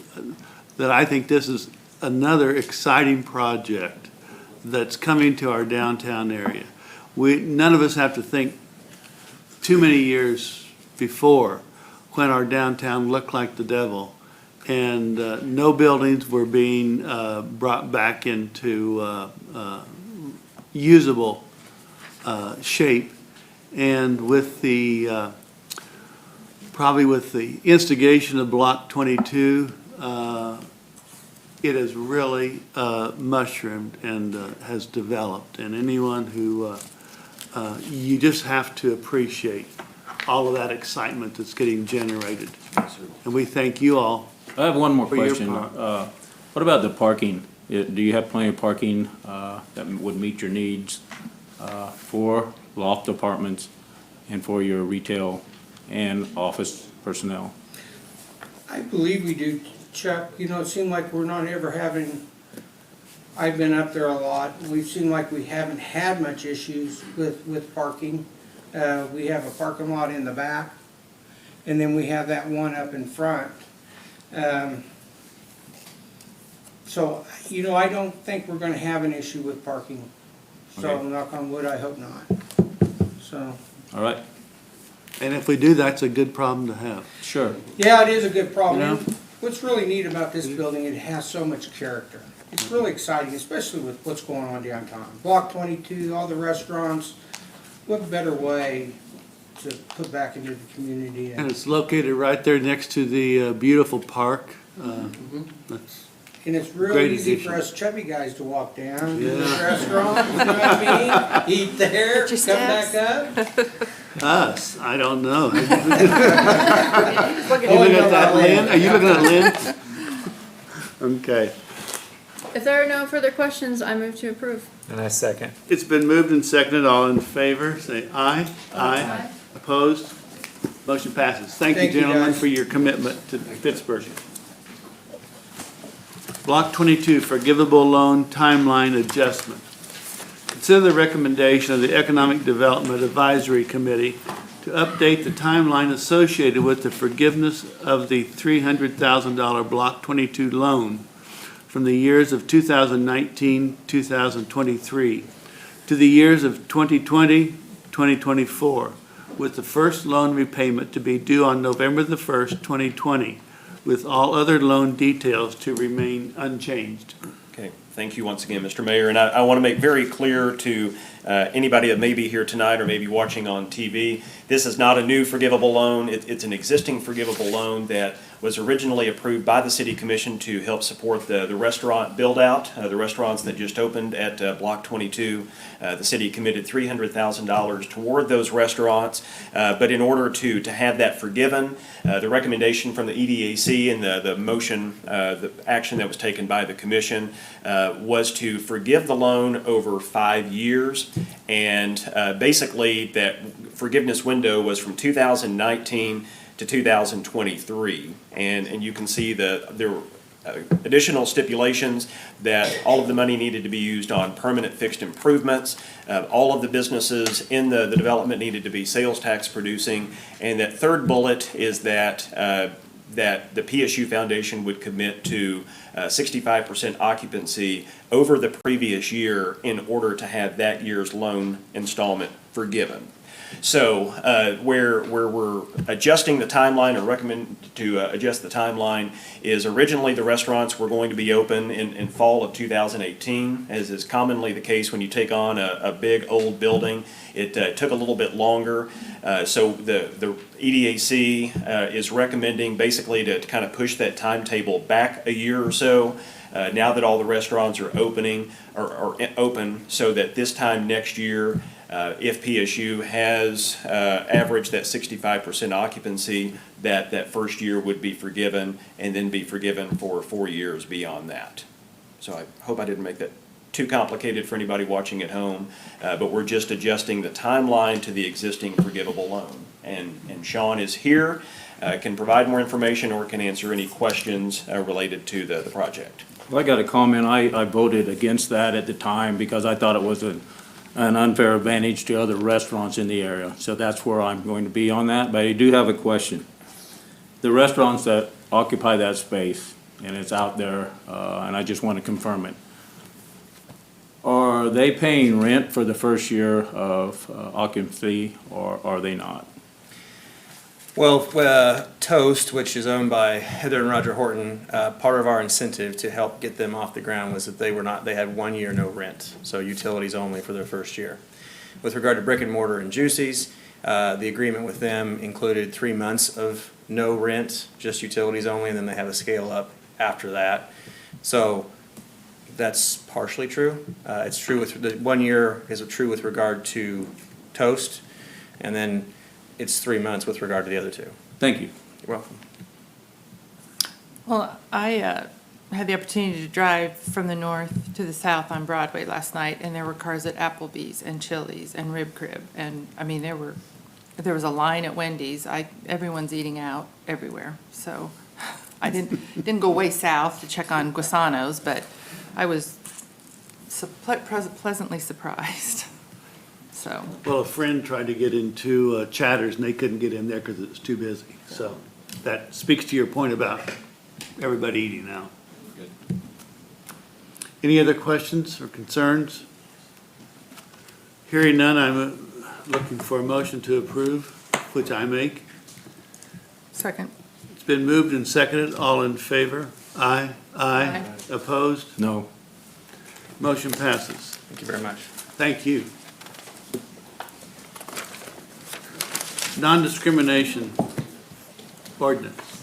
that I think this is another exciting project that's coming to our downtown area. None of us have to think too many years before when our downtown looked like the devil and no buildings were being brought back into usable shape. And with the probably with the instigation of Block 22, it has really mushroomed and has developed. And anyone who, you just have to appreciate all of that excitement that's getting generated. And we thank you all. I have one more For your question. part. What about the parking? Do you have plenty of parking that would meet your needs for loft apartments and for your retail and office personnel? I believe we do, Chuck. It seemed like we're not ever having, I've been up there a lot. We've seemed like we haven't had much issues with parking. We have a parking lot in the back, and then we have that one up in front. So, I don't think we're gonna have an issue with parking. So, Okay. knock on wood, I hope not. So, All right, And if we do, that's a good problem to have. sure. yeah, it is a good problem. You know? What's really neat about this building, it has so much character. It's really exciting, especially with what's going on downtown. Block 22, all the restaurants, what better way to put back into the community? And it's located right there next to the beautiful park. That's And it's real Great easy addition. for us chubby guys to walk down to the Yeah. restaurant, you know what I mean? Eat there, Get your come back steps. up. us, I don't know. Are you Oh, looking no, at that, not Lynn? Are you looking at Lynn? Okay. If there are no further questions, I move to approve. And I second. It's been moved and seconded. All in favor, say aye. Aye. Opposed? Motion passes. Thank you, Thank you, gentlemen, guys. for your commitment to Pittsburgh. Block 22 forgivable loan timeline adjustment. Consider the recommendation of the Economic Development Advisory Committee to update the timeline associated with the forgiveness of the $300,000 Block 22 loan from the years of 2019-2023 to the years of 2020-2024, with the first loan repayment to be due on November the 1st, 2020, with all other loan details to remain unchanged. Okay, thank you once again, Mr. Mayor. And I want to make very clear to anybody that may be here tonight or may be watching on TV, this is not a new forgivable loan. It's an existing forgivable loan that was originally approved by the City Commission to help support the restaurant build-out, the restaurants that just opened at Block 22. The city committed $300,000 toward those restaurants, but in order to have that forgiven, the recommendation from the EDAC and the motion, the action that was taken by the commission was to forgive the loan over 5 years, and basically that forgiveness window was from 2019 to 2023, and you can see there were additional stipulations that all of the money needed to be used on permanent fixed improvements. All of the businesses in the development needed to be sales tax producing, and that third bullet is that that the PSU Foundation would commit to 65% occupancy over the previous year in order to have that year's loan installment forgiven. So where we're adjusting the timeline, or recommend to adjust the timeline, is originally the restaurants were going to be open in fall of 2018, as is commonly the case when you take on a big old building. It took a little bit longer. So the EDAC is recommending basically to kind of push that timetable back a year or so. Now that all the restaurants are opening or open, so that this time next year, if PSU has averaged that 65% occupancy, that first year would be forgiven, and then be forgiven for 4 years beyond that. So I hope I didn't make that too complicated for anybody watching at home, but we're just adjusting the timeline to the existing forgivable loan. And Sean is here, can provide more information or can answer any questions related to the project. Well, I got a comment. I voted against that at the time because I thought it was an unfair advantage to other restaurants in the area. So that's where I'm going to be on that. But I do have a question. The restaurants that occupy that space, and it's out there, and I just want to confirm it, are they paying rent for the first year of occupancy, or are they not? Well, Toast, which is owned by Heather and Roger Horton, part of our incentive to help get them off the ground was that they had 1 year no rent, so utilities only for their first year. With regard to Brick and Mortar and Juicy's, the agreement with them included 3 months of no rent, just utilities only, and then they have a scale up after that. So that's partially true. It's true with the 1 year is true with regard to Toast, and then it's 3 months with regard to the other two. Thank you. You're welcome. Well, I had the opportunity to drive from the north to the south on Broadway last night, and there were cars at Applebee's and Chili's and Rib Crib, and I mean there was a line at Wendy's. Everyone's eating out everywhere, so I didn't go way south to check on Guasano's, but I was pleasantly surprised. So. Well, a friend tried to get into Chatters and they couldn't get in there because it was too busy. So that speaks to your point about everybody eating out. Good. Any other questions or concerns? Hearing none, I'm looking for a motion to approve, which I make. Second. It's been moved and seconded. All in favor? Aye. Aye. Opposed? No. Motion passes. Thank you very much. Thank you. Non-discrimination ordinance.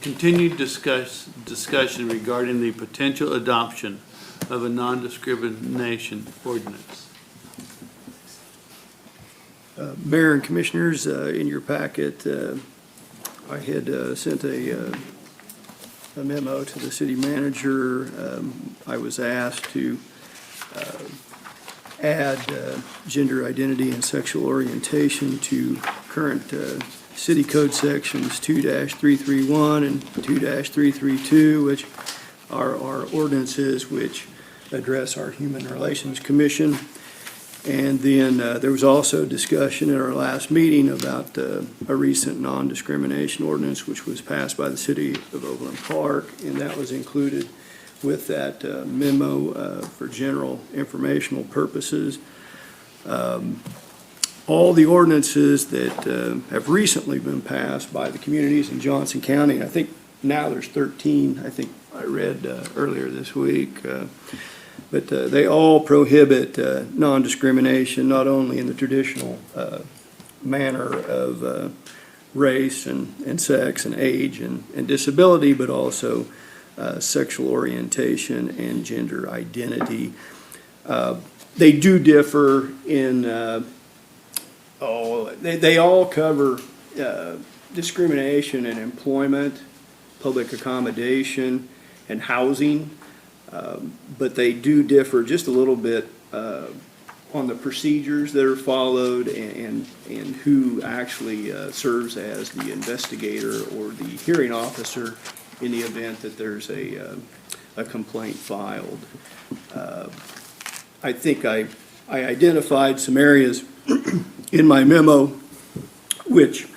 Continued discussion regarding the potential adoption of a non-discrimination ordinance. Mayor and Commissioners, in your packet, I had sent a memo to the city manager. I was asked to add gender identity and sexual orientation to current city code sections 2-331 and 2-332, which our ordinances which address our Human Relations Commission. And then there was also discussion at our last meeting about a recent non-discrimination ordinance which was passed by the city of Overland Park, and that was included with that memo for general informational purposes. All the ordinances that have recently been passed by the communities in Johnson County, and I think now there's 13, I think I read earlier this week, but they all prohibit non-discrimination, not only in the traditional manner of race and sex and age and disability, but also sexual orientation and gender identity. They do differ in, they all cover discrimination in employment, public accommodation, and housing. But they do differ just a little bit on the procedures that are followed and who actually serves as the investigator or the hearing officer in the event that there's a complaint filed. I think I identified some areas in my memo which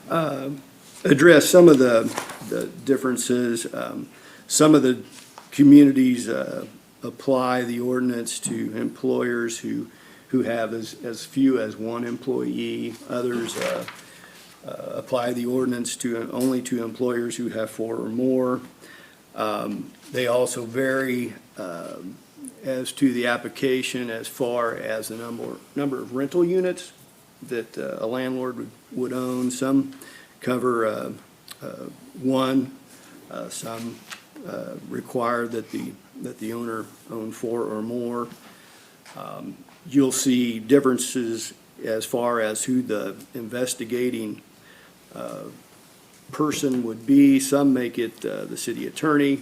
address some of the differences. Some of the communities apply the ordinance to employers who have as few as one employee. Others apply the ordinance only to employers who have 4 or more. They also vary as to the application as far as the number of rental units that a landlord would own. Some cover one, some require that the owner own 4 or more. You'll see differences as far as who the investigating person would be. Some make it the city attorney,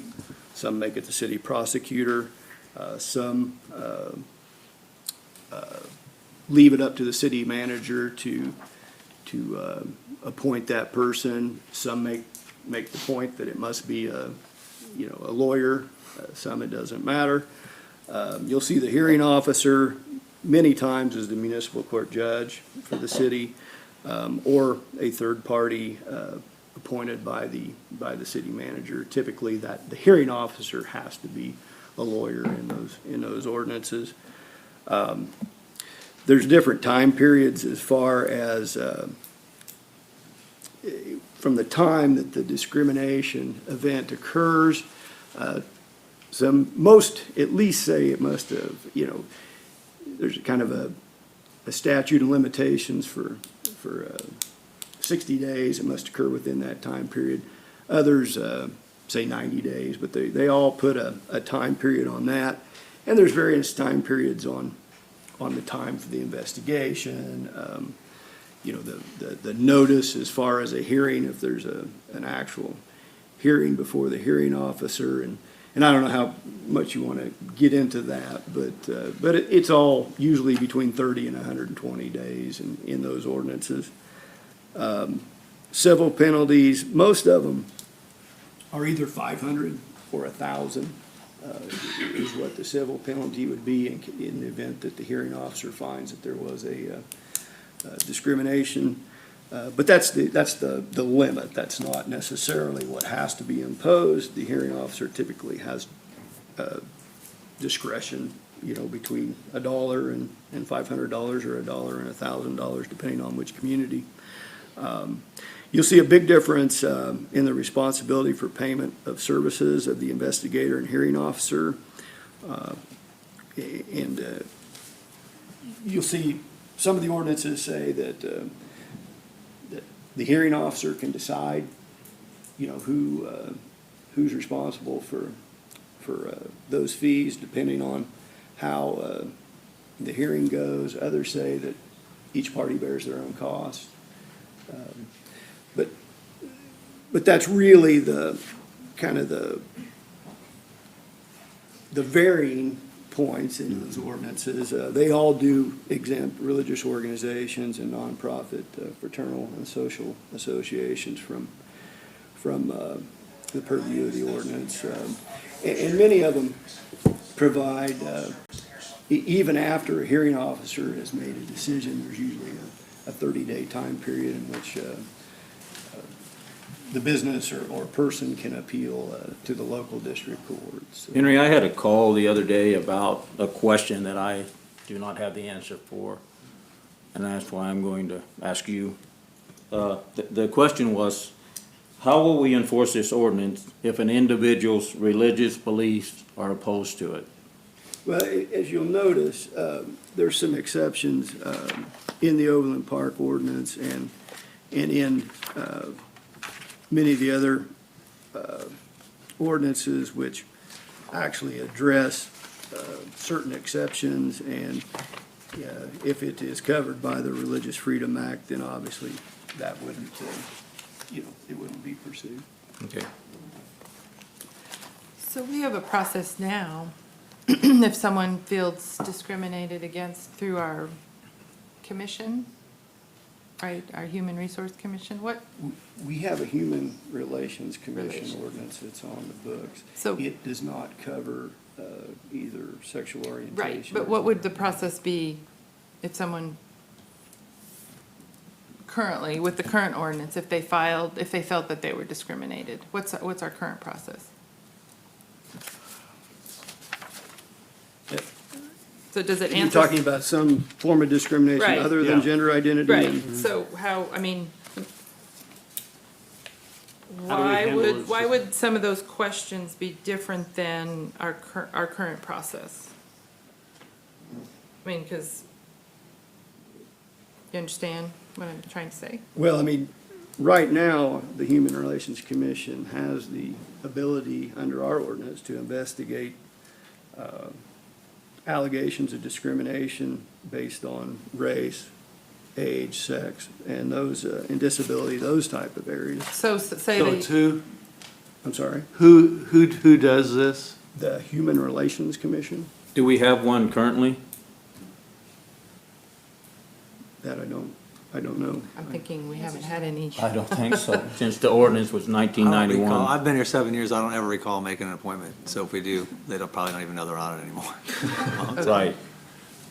some make it the city prosecutor, some leave it up to the city manager to appoint that person. Some make the point that it must be a lawyer. Some it doesn't matter. You'll see the hearing officer many times as the municipal court judge for the city, or a third party appointed by the city manager. Typically, that the hearing officer has to be a lawyer in those ordinances. There's different time periods as far as from the time that the discrimination event occurs. Most at least say it must have, there's kind of a statute of limitations for 60 days. It must occur within that time period. Others say 90 days, but they all put a time period on that. And there's various time periods on the time for the investigation, the notice as far as a hearing, if there's an actual hearing before the hearing officer, and I don't know how much you want to get into that, but it's all usually between 30 and 120 days in those ordinances. Civil penalties, most of them are either 500 or 1,000 is what the civil penalty would be in the event that the hearing officer finds that there was a discrimination. But that's the limit. That's not necessarily what has to be imposed. The hearing officer typically has discretion, between $1 and $500 or $1 and $1,000, depending on which community. You'll see a big difference in the responsibility for payment of services of the investigator and hearing officer. And you'll see some of the ordinances say that the hearing officer can decide, who's responsible for those fees, depending on how the hearing goes. Others say that each party bears their own costs. But that's really the kind of the varying points in those ordinances. They all do exempt religious organizations and nonprofit fraternal and social associations from the purview of the ordinance. And many of them provide, even after a hearing officer has made a decision, there's usually a 30-day time period in which the business or person can appeal to the local district courts. Henry, I had a call the other day about a question that I do not have the answer for, and that's why I'm going to ask you. The question was, how will we enforce this ordinance if an individual's religious beliefs are opposed to it? Well, as you'll notice, there's some exceptions in the Overland Park ordinance and in many of the other ordinances which actually address certain exceptions, and if it is covered by the Religious Freedom Act, then obviously that wouldn't, it wouldn't be pursued. Okay. So we have a process now, if someone feels discriminated against through our commission, right, our Human Resource Commission, what? We have a Human Relations Commission ordinance that's on the books. So- It does not cover either sexual orientation. Right, but what would the process be if someone currently, with the current ordinance, if they felt that they were discriminated? What's our current process? So does it You're answer? talking about some form of discrimination Right. other than Yeah. gender identity? Right, and- so how, I mean, How do we handle it? why would some of those questions be different than our current process? I mean, because, you understand what I'm trying to say? Well, I mean, right now, the Human Relations Commission has the ability under our ordinance to investigate allegations of discrimination based on race, age, sex, and those, and disability, those type of areas. So say So they, it's who, I'm sorry, who does this? the Human Relations Commission, Do we have one currently? that I don't know. I'm thinking we haven't had any. I don't think so, since the ordinance was I don't recall. 1991. I've been here 7 years, I don't ever recall making an appointment, so if we do, they probably don't even know they're on it anymore. Right.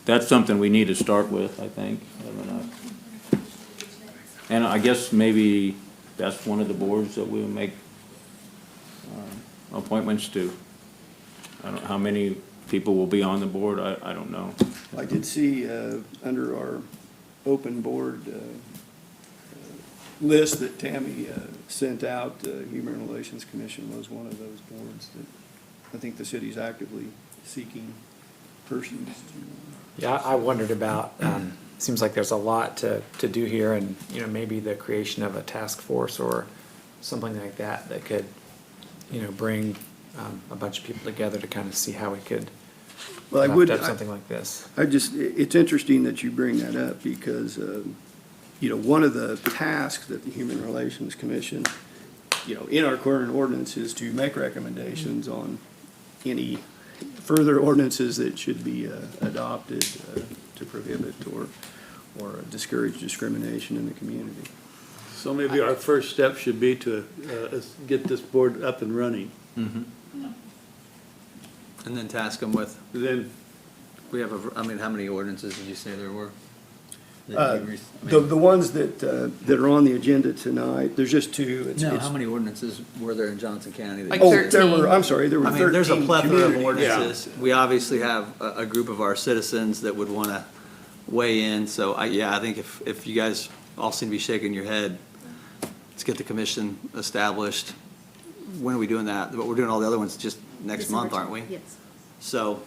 That's something we need to start with, I think. And I guess maybe that's one of the boards that we'll make appointments to. I don't know how many people will be on the board, I don't know. I did see under our open board list that Tammy sent out, Human Relations Commission was one of those boards that I think the city's actively seeking persons. Yeah, I wondered about, seems like there's a lot to do here, and, maybe the creation of a task force or something like that that could, bring a bunch of people together to kind of see how we could Well, I draft would, up something like this. it's interesting that you bring that up because, one of the tasks that the Human Relations Commission, in our current ordinance is to make recommendations on any further ordinances that should be adopted to prohibit or discourage discrimination in the community. So maybe our first step should be to get this board up and running. And then task them with, Then, we have, how many ordinances did you say there were? The ones that are on the agenda tonight, there's just two. No, how many ordinances were there in Johnson County? Like Oh, there 13. were, I'm sorry, there were I 13 mean, there's a plethora of communities. ordinances. We obviously have a group of our citizens that would want to weigh in, so I think if you guys all seem to be shaking your head, let's get the commission established. When are we doing that? But we're doing all the other ones just next month, aren't we? Yes. So,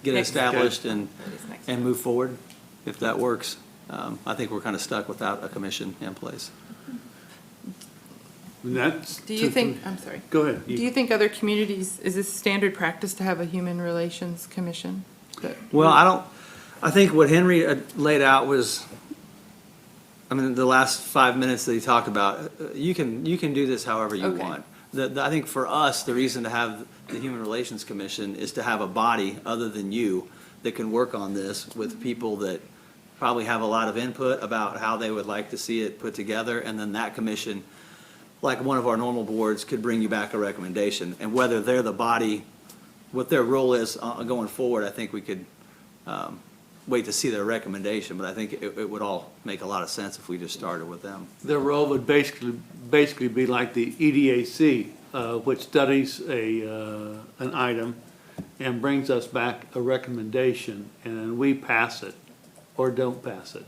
get it Next- established It is next and move forward, if that works. I think we're kind of stuck without a commission in place. and that's. Do you think, I'm sorry. Go ahead. Do you think other communities, is this standard practice to have a Human Relations Commission? Well, I think what Henry laid out was, the last 5 minutes that he talked about, you can do this however you Okay. want. I think for us, the reason to have the Human Relations Commission is to have a body other than you that can work on this with people that probably have a lot of input about how they would like to see it put together, and then that commission like one of our normal boards could bring you back a recommendation. And whether they're the body, what their role is going forward, I think we could wait to see their recommendation, but I think it would all make a lot of sense if we just started with them. Their role would basically be like the EDAC, which studies an item and brings us back a recommendation, and then we pass it or don't pass it.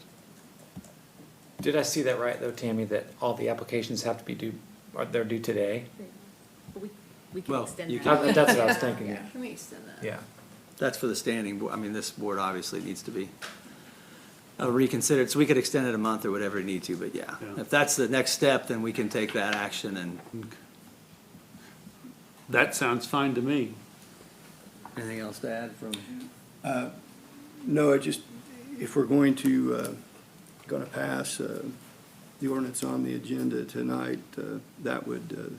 Did I see that right, though, Tammy, that all the applications have to be due, or they're due today? We can Well, extend you that. can- That's what I was thinking, yeah. Can we extend that? Yeah. That's for the standing board. I mean, this board obviously needs to be reconsidered, so we could extend it a month or whatever we need to, but yeah. Yeah. If that's the next step, then we can take that action and. That sounds fine to me. Anything else to add from? No, I just, if we're going to pass the ordinance on the agenda tonight, that would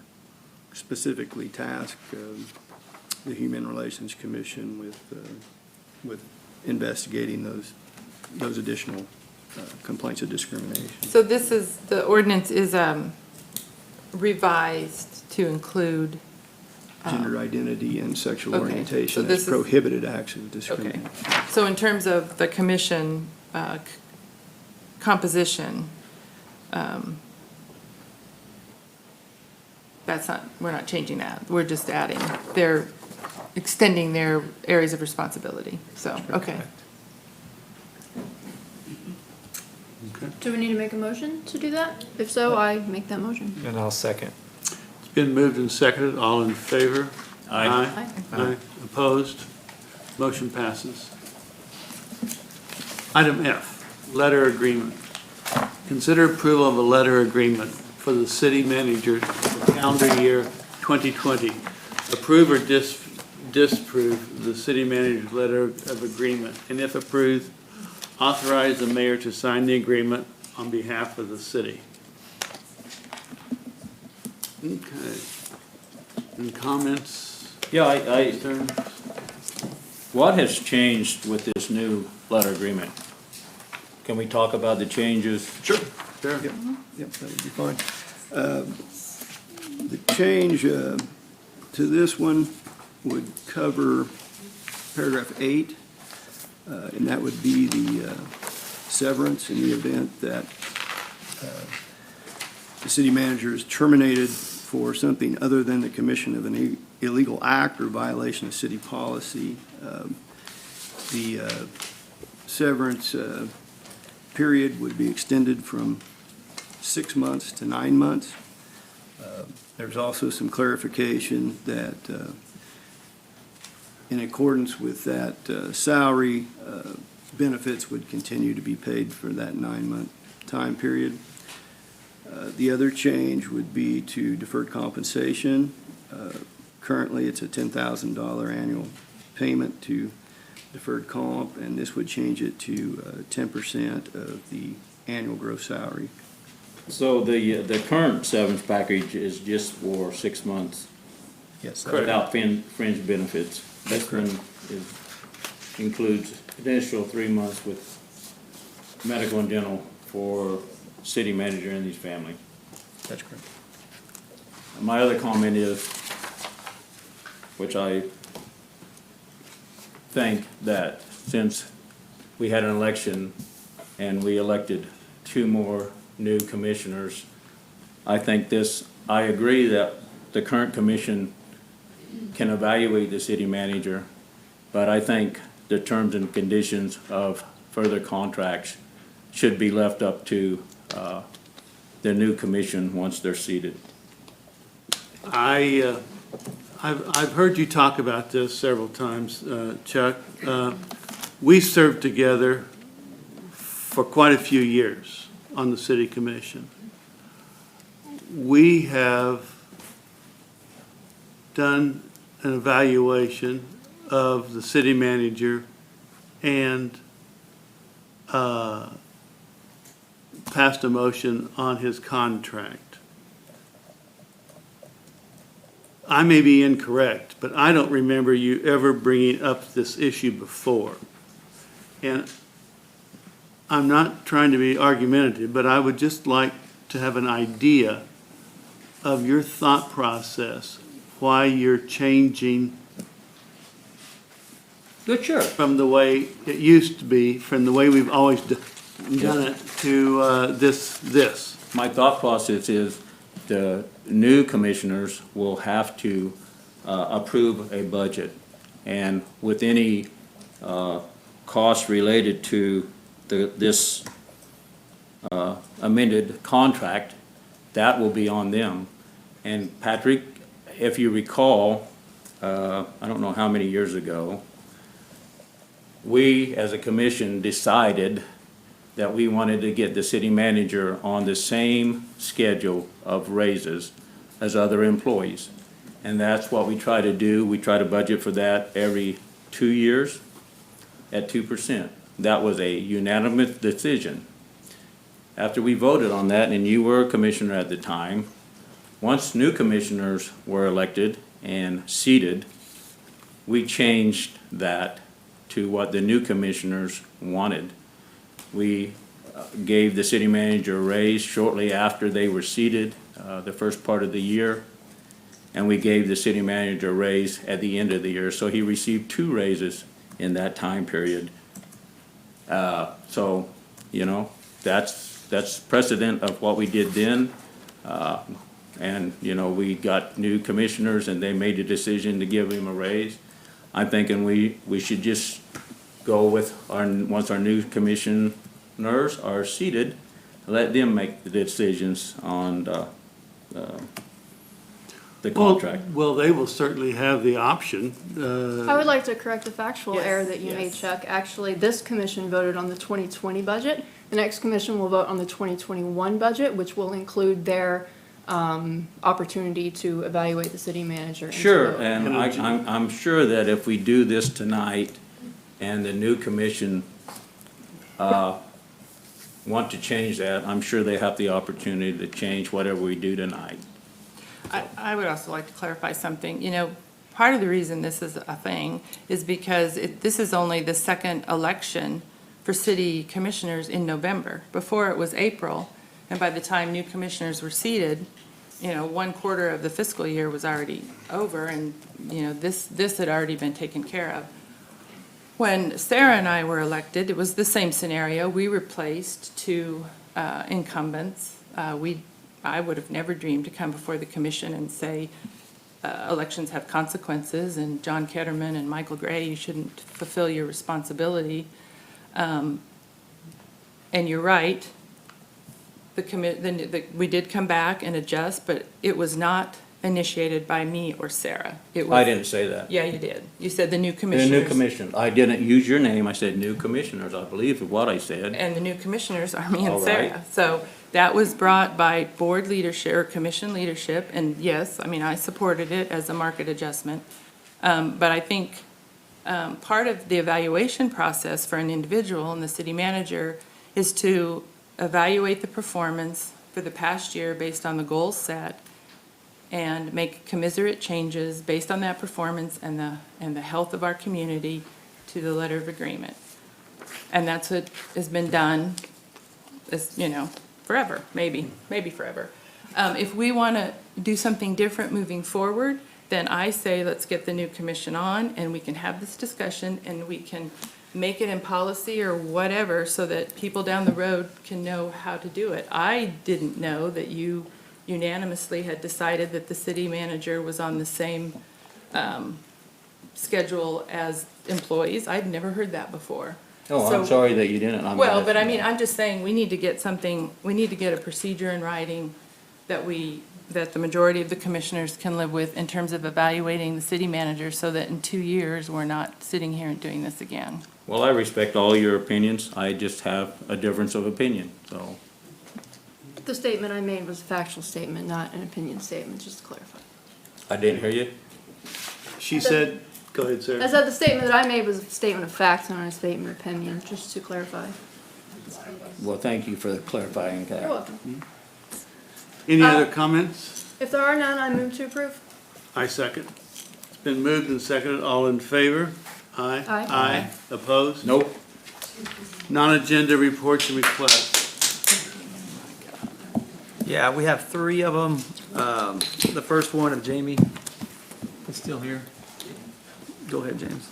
specifically task the Human Relations Commission with investigating those additional complaints of discrimination. So this is, the ordinance is revised to include. Gender identity and sexual Okay, so orientation this as is- prohibited acts of discrimination. So in terms of the commission composition, that's not, we're not changing that. We're just adding, they're extending their areas of responsibility. So, okay. Do we need to make a motion to do that? If so, I make that motion. And I'll second. It's been moved and seconded. All in favor? Aye. Aye. Opposed? Motion passes. Item F, letter agreement. Consider approval of a letter agreement for the city manager for calendar year 2020. Approve or disapprove the city manager's letter of agreement, and if approved, authorize the mayor to sign the agreement on behalf of the city. Okay. Any comments? Yeah, concerns? what has changed with this new letter agreement? Can we talk about the changes? Sure. Sure. Yep, that would be fine. The change to this one would cover paragraph 8, and that would be the severance in the event that the city manager is terminated for something other than the commission of an illegal act or violation of city policy. The severance period would be extended from 6 months to 9 months. There's also some clarification that in accordance with that salary, benefits would continue to be paid for that 9-month time period. The other change would be to deferred compensation. Currently, it's a $10,000 annual payment to deferred comp, and this would change it to 10% of the annual gross salary. So the current severance package is just for 6 months Yes, without fringe benefits. This one includes additional 3 months with medical and dental for city manager and his family. That's correct. My other comment is, which I think that since we had an election and we elected 2 more new commissioners, I agree that the current commission can evaluate the city manager, but I think the terms and conditions of further contracts should be left up to the new commission once they're seated. I've heard you talk about this several times, Chuck. We served together for quite a few years on the city commission. We have done an evaluation of the city manager and passed a motion on his contract. I may be incorrect, but I don't remember you ever bringing up this issue before. And I'm not trying to be argumentative, but I would just like to have an idea of your thought process, why you're changing Sure. from the way it used to be, from the way we've always done it to this? My thought process is the new commissioners will have to approve a budget. And with any costs related to this amended contract, that will be on them. And Patrick, if you recall, I don't know how many years ago, we as a commission decided that we wanted to get the city manager on the same schedule of raises as other employees. And that's what we try to do. We try to budget for that every 2 years at 2%. That was a unanimous decision. After we voted on that, and you were a commissioner at the time, once new commissioners were elected and seated, we changed that to what the new commissioners wanted. We gave the city manager a raise shortly after they were seated, the first part of the year, and we gave the city manager a raise at the end of the year. So he received 2 raises in that time period. So, you know, that's precedent of what we did then. And, you know, we got new commissioners and they made a decision to give him a raise. I'm thinking we should just go with once our new commissioners are seated, let them make the decisions on the contract. Well, they will certainly have the option. I would like to correct a factual error that you made, Chuck. Actually, this commission voted on the 2020 budget. The next commission will vote on the 2021 budget, which will include their opportunity to evaluate the city manager. Sure, and I'm sure that if we do this tonight and the new commission want to change that, I'm sure they have the opportunity to change whatever we do tonight. I would also like to clarify something. You know, part of the reason this is a thing is because this is only the second election for city commissioners in November. Before it was April, and by the time new commissioners were seated, you know, 1/4 of the fiscal year was already over, and, you know, this had already been taken care of. When Sarah and I were elected, it was the same scenario. We replaced 2 incumbents. I would have never dreamed to come before the commission and say, elections have consequences, and John Ketterman and Michael Gray, you shouldn't fulfill your responsibility. And you're right, we did come back and adjust, but it was not initiated by me or Sarah. I didn't say that. Yeah, you did. You said the new The commissioners. new commission, I didn't use your name, I said new commissioners, I believe is what I said. And the new commissioners are me and All right. Sarah. So that was brought by board leadership or commission leadership, and yes, I mean, I supported it as a market adjustment. But I think part of the evaluation process for an individual and the city manager is to evaluate the performance for the past year based on the goals set and make commiserate changes based on that performance and the health of our community to the letter of agreement. And that's what has been done, you know, forever, maybe forever. If we want to do something different moving forward, then I say let's get the new commission on and we can have this discussion and we can make it in policy or whatever so that people down the road can know how to do it. I didn't know that you unanimously had decided that the city manager was on the same schedule as employees. I'd never heard that before. Oh, So- I'm sorry that you didn't. Well, but I mean, I'm just saying, we need to get a procedure in writing that the majority of the commissioners can live with in terms of evaluating the city manager so that in 2 years, we're not sitting here and doing this again. Well, I respect all your opinions, I just have a difference of opinion, so. The statement I made was a factual statement, not an opinion statement, just to clarify. I didn't hear you? She said, go ahead, Sarah. I said the statement that I made was a statement of fact, not a statement of opinion, just to clarify. Well, thank you for clarifying that. You're welcome. Any other comments? If there are none, I move to approve. I second. It's been moved and seconded. All in favor? Aye. Aye. Aye. Opposed? Nope. Non-agenda reports and requests. Yeah, we have 3 of them. The first one of Jamie is still here. Go ahead, James.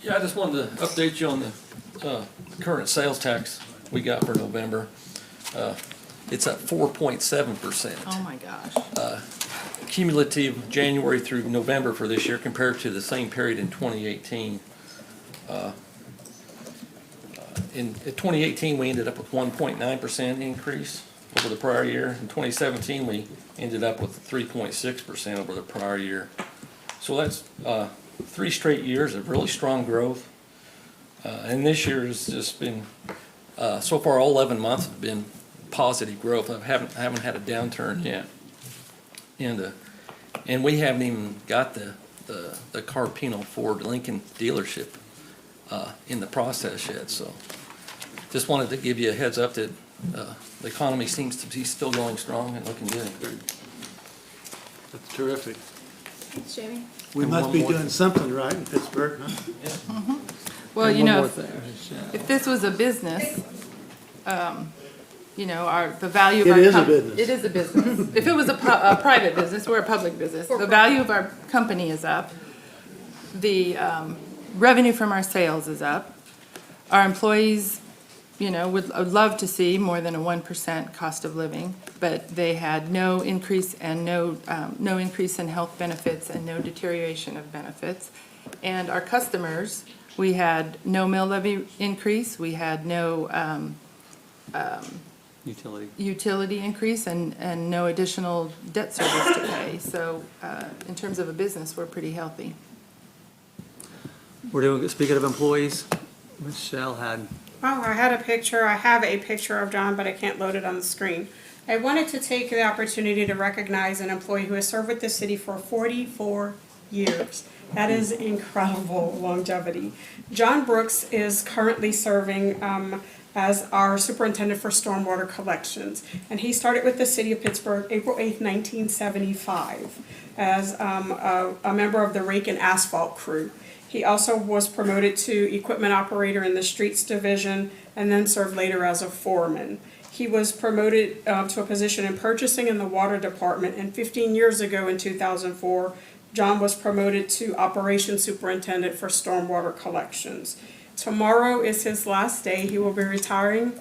Yeah, I just wanted to update you on the current sales tax we got for November. It's at 4.7%. Oh, my gosh. Cumulative January through November for this year compared to the same period in 2018. In 2018, we ended up with 1.9% increase over the prior year. In 2017, we ended up with 3.6% over the prior year. So that's 3 straight years of really strong growth. And this year has just been, so far all 11 months have been positive growth. I haven't had a downturn yet. And we haven't even got the Carpino Ford Lincoln dealership in the process yet. So just wanted to give you a heads up that the economy seems to be still going strong and looking good. That's terrific. Thanks, Jamie. We must be doing something right in Pittsburgh, huh? Well, And you one know, more thing. if this was a business, you know, the value of It our. is a business. It is a business. If it was a private business, we're a public business. The value of our company is up. The revenue from our sales is up. Our employees, you know, would love to see more than a 1% cost of living, but they had no increase and no increase in health benefits and no deterioration of benefits. And our customers, we had no mill levy increase, we had no utility increase and no additional debt service to pay. So in terms of a business, we're pretty healthy. We're doing, speaking of employees, Michelle had. Oh, I have a picture of John, but I can't load it on the screen. I wanted to take the opportunity to recognize an employee who has served with the city for 44 years. That is incredible longevity. John Brooks is currently serving as our superintendent for stormwater collections. And he started with the city of Pittsburgh April 8th, 1975 as a member of the rake and asphalt crew. He also was promoted to equipment operator in the streets division and then served later as a foreman. He was promoted to a position in purchasing in the water department, and 15 years ago in 2004, John was promoted to operations superintendent for stormwater collections. Tomorrow is his last day. He will be retiring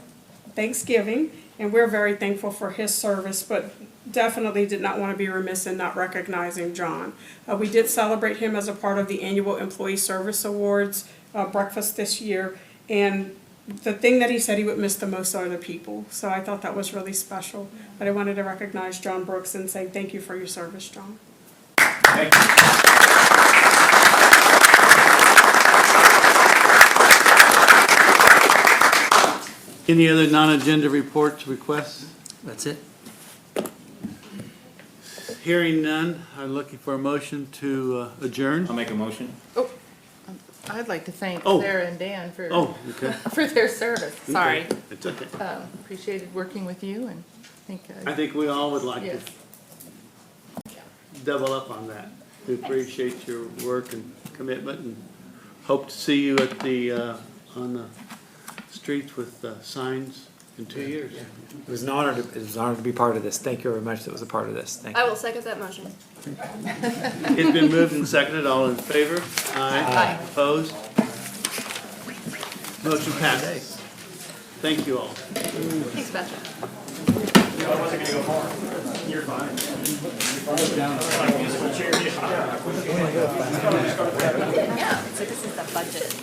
Thanksgiving, and we're very thankful for his service, but definitely did not want to be remiss in not recognizing John. We did celebrate him as a part of the annual Employee Service Awards breakfast this year, and the thing that he said he would miss the most are the people. So I thought that was really special. But I wanted to recognize John Brooks and say thank you for your service, John. Thank you. Any other non-agenda reports, requests? That's it. Hearing none, I'm looking for a motion to adjourn. I'll make a motion. Oh, I'd like to thank Oh. Sarah and Dan for, Oh, okay. for their service. Sorry. Okay. It's okay. Appreciated working with you and I think we all would like to yes. double up on that. We appreciate your work and commitment and hope to see you at the, on the streets with signs in 2 years. It was an honor to be part of this. Thank you very much that was a part of this. Thank you. I will second that motion. It's been moved and seconded. All in favor? Aye. Opposed? Motion passes. Thank you all. Thanks, Patrick. I wasn't gonna go far. You're fine. Yeah, so this is the budget.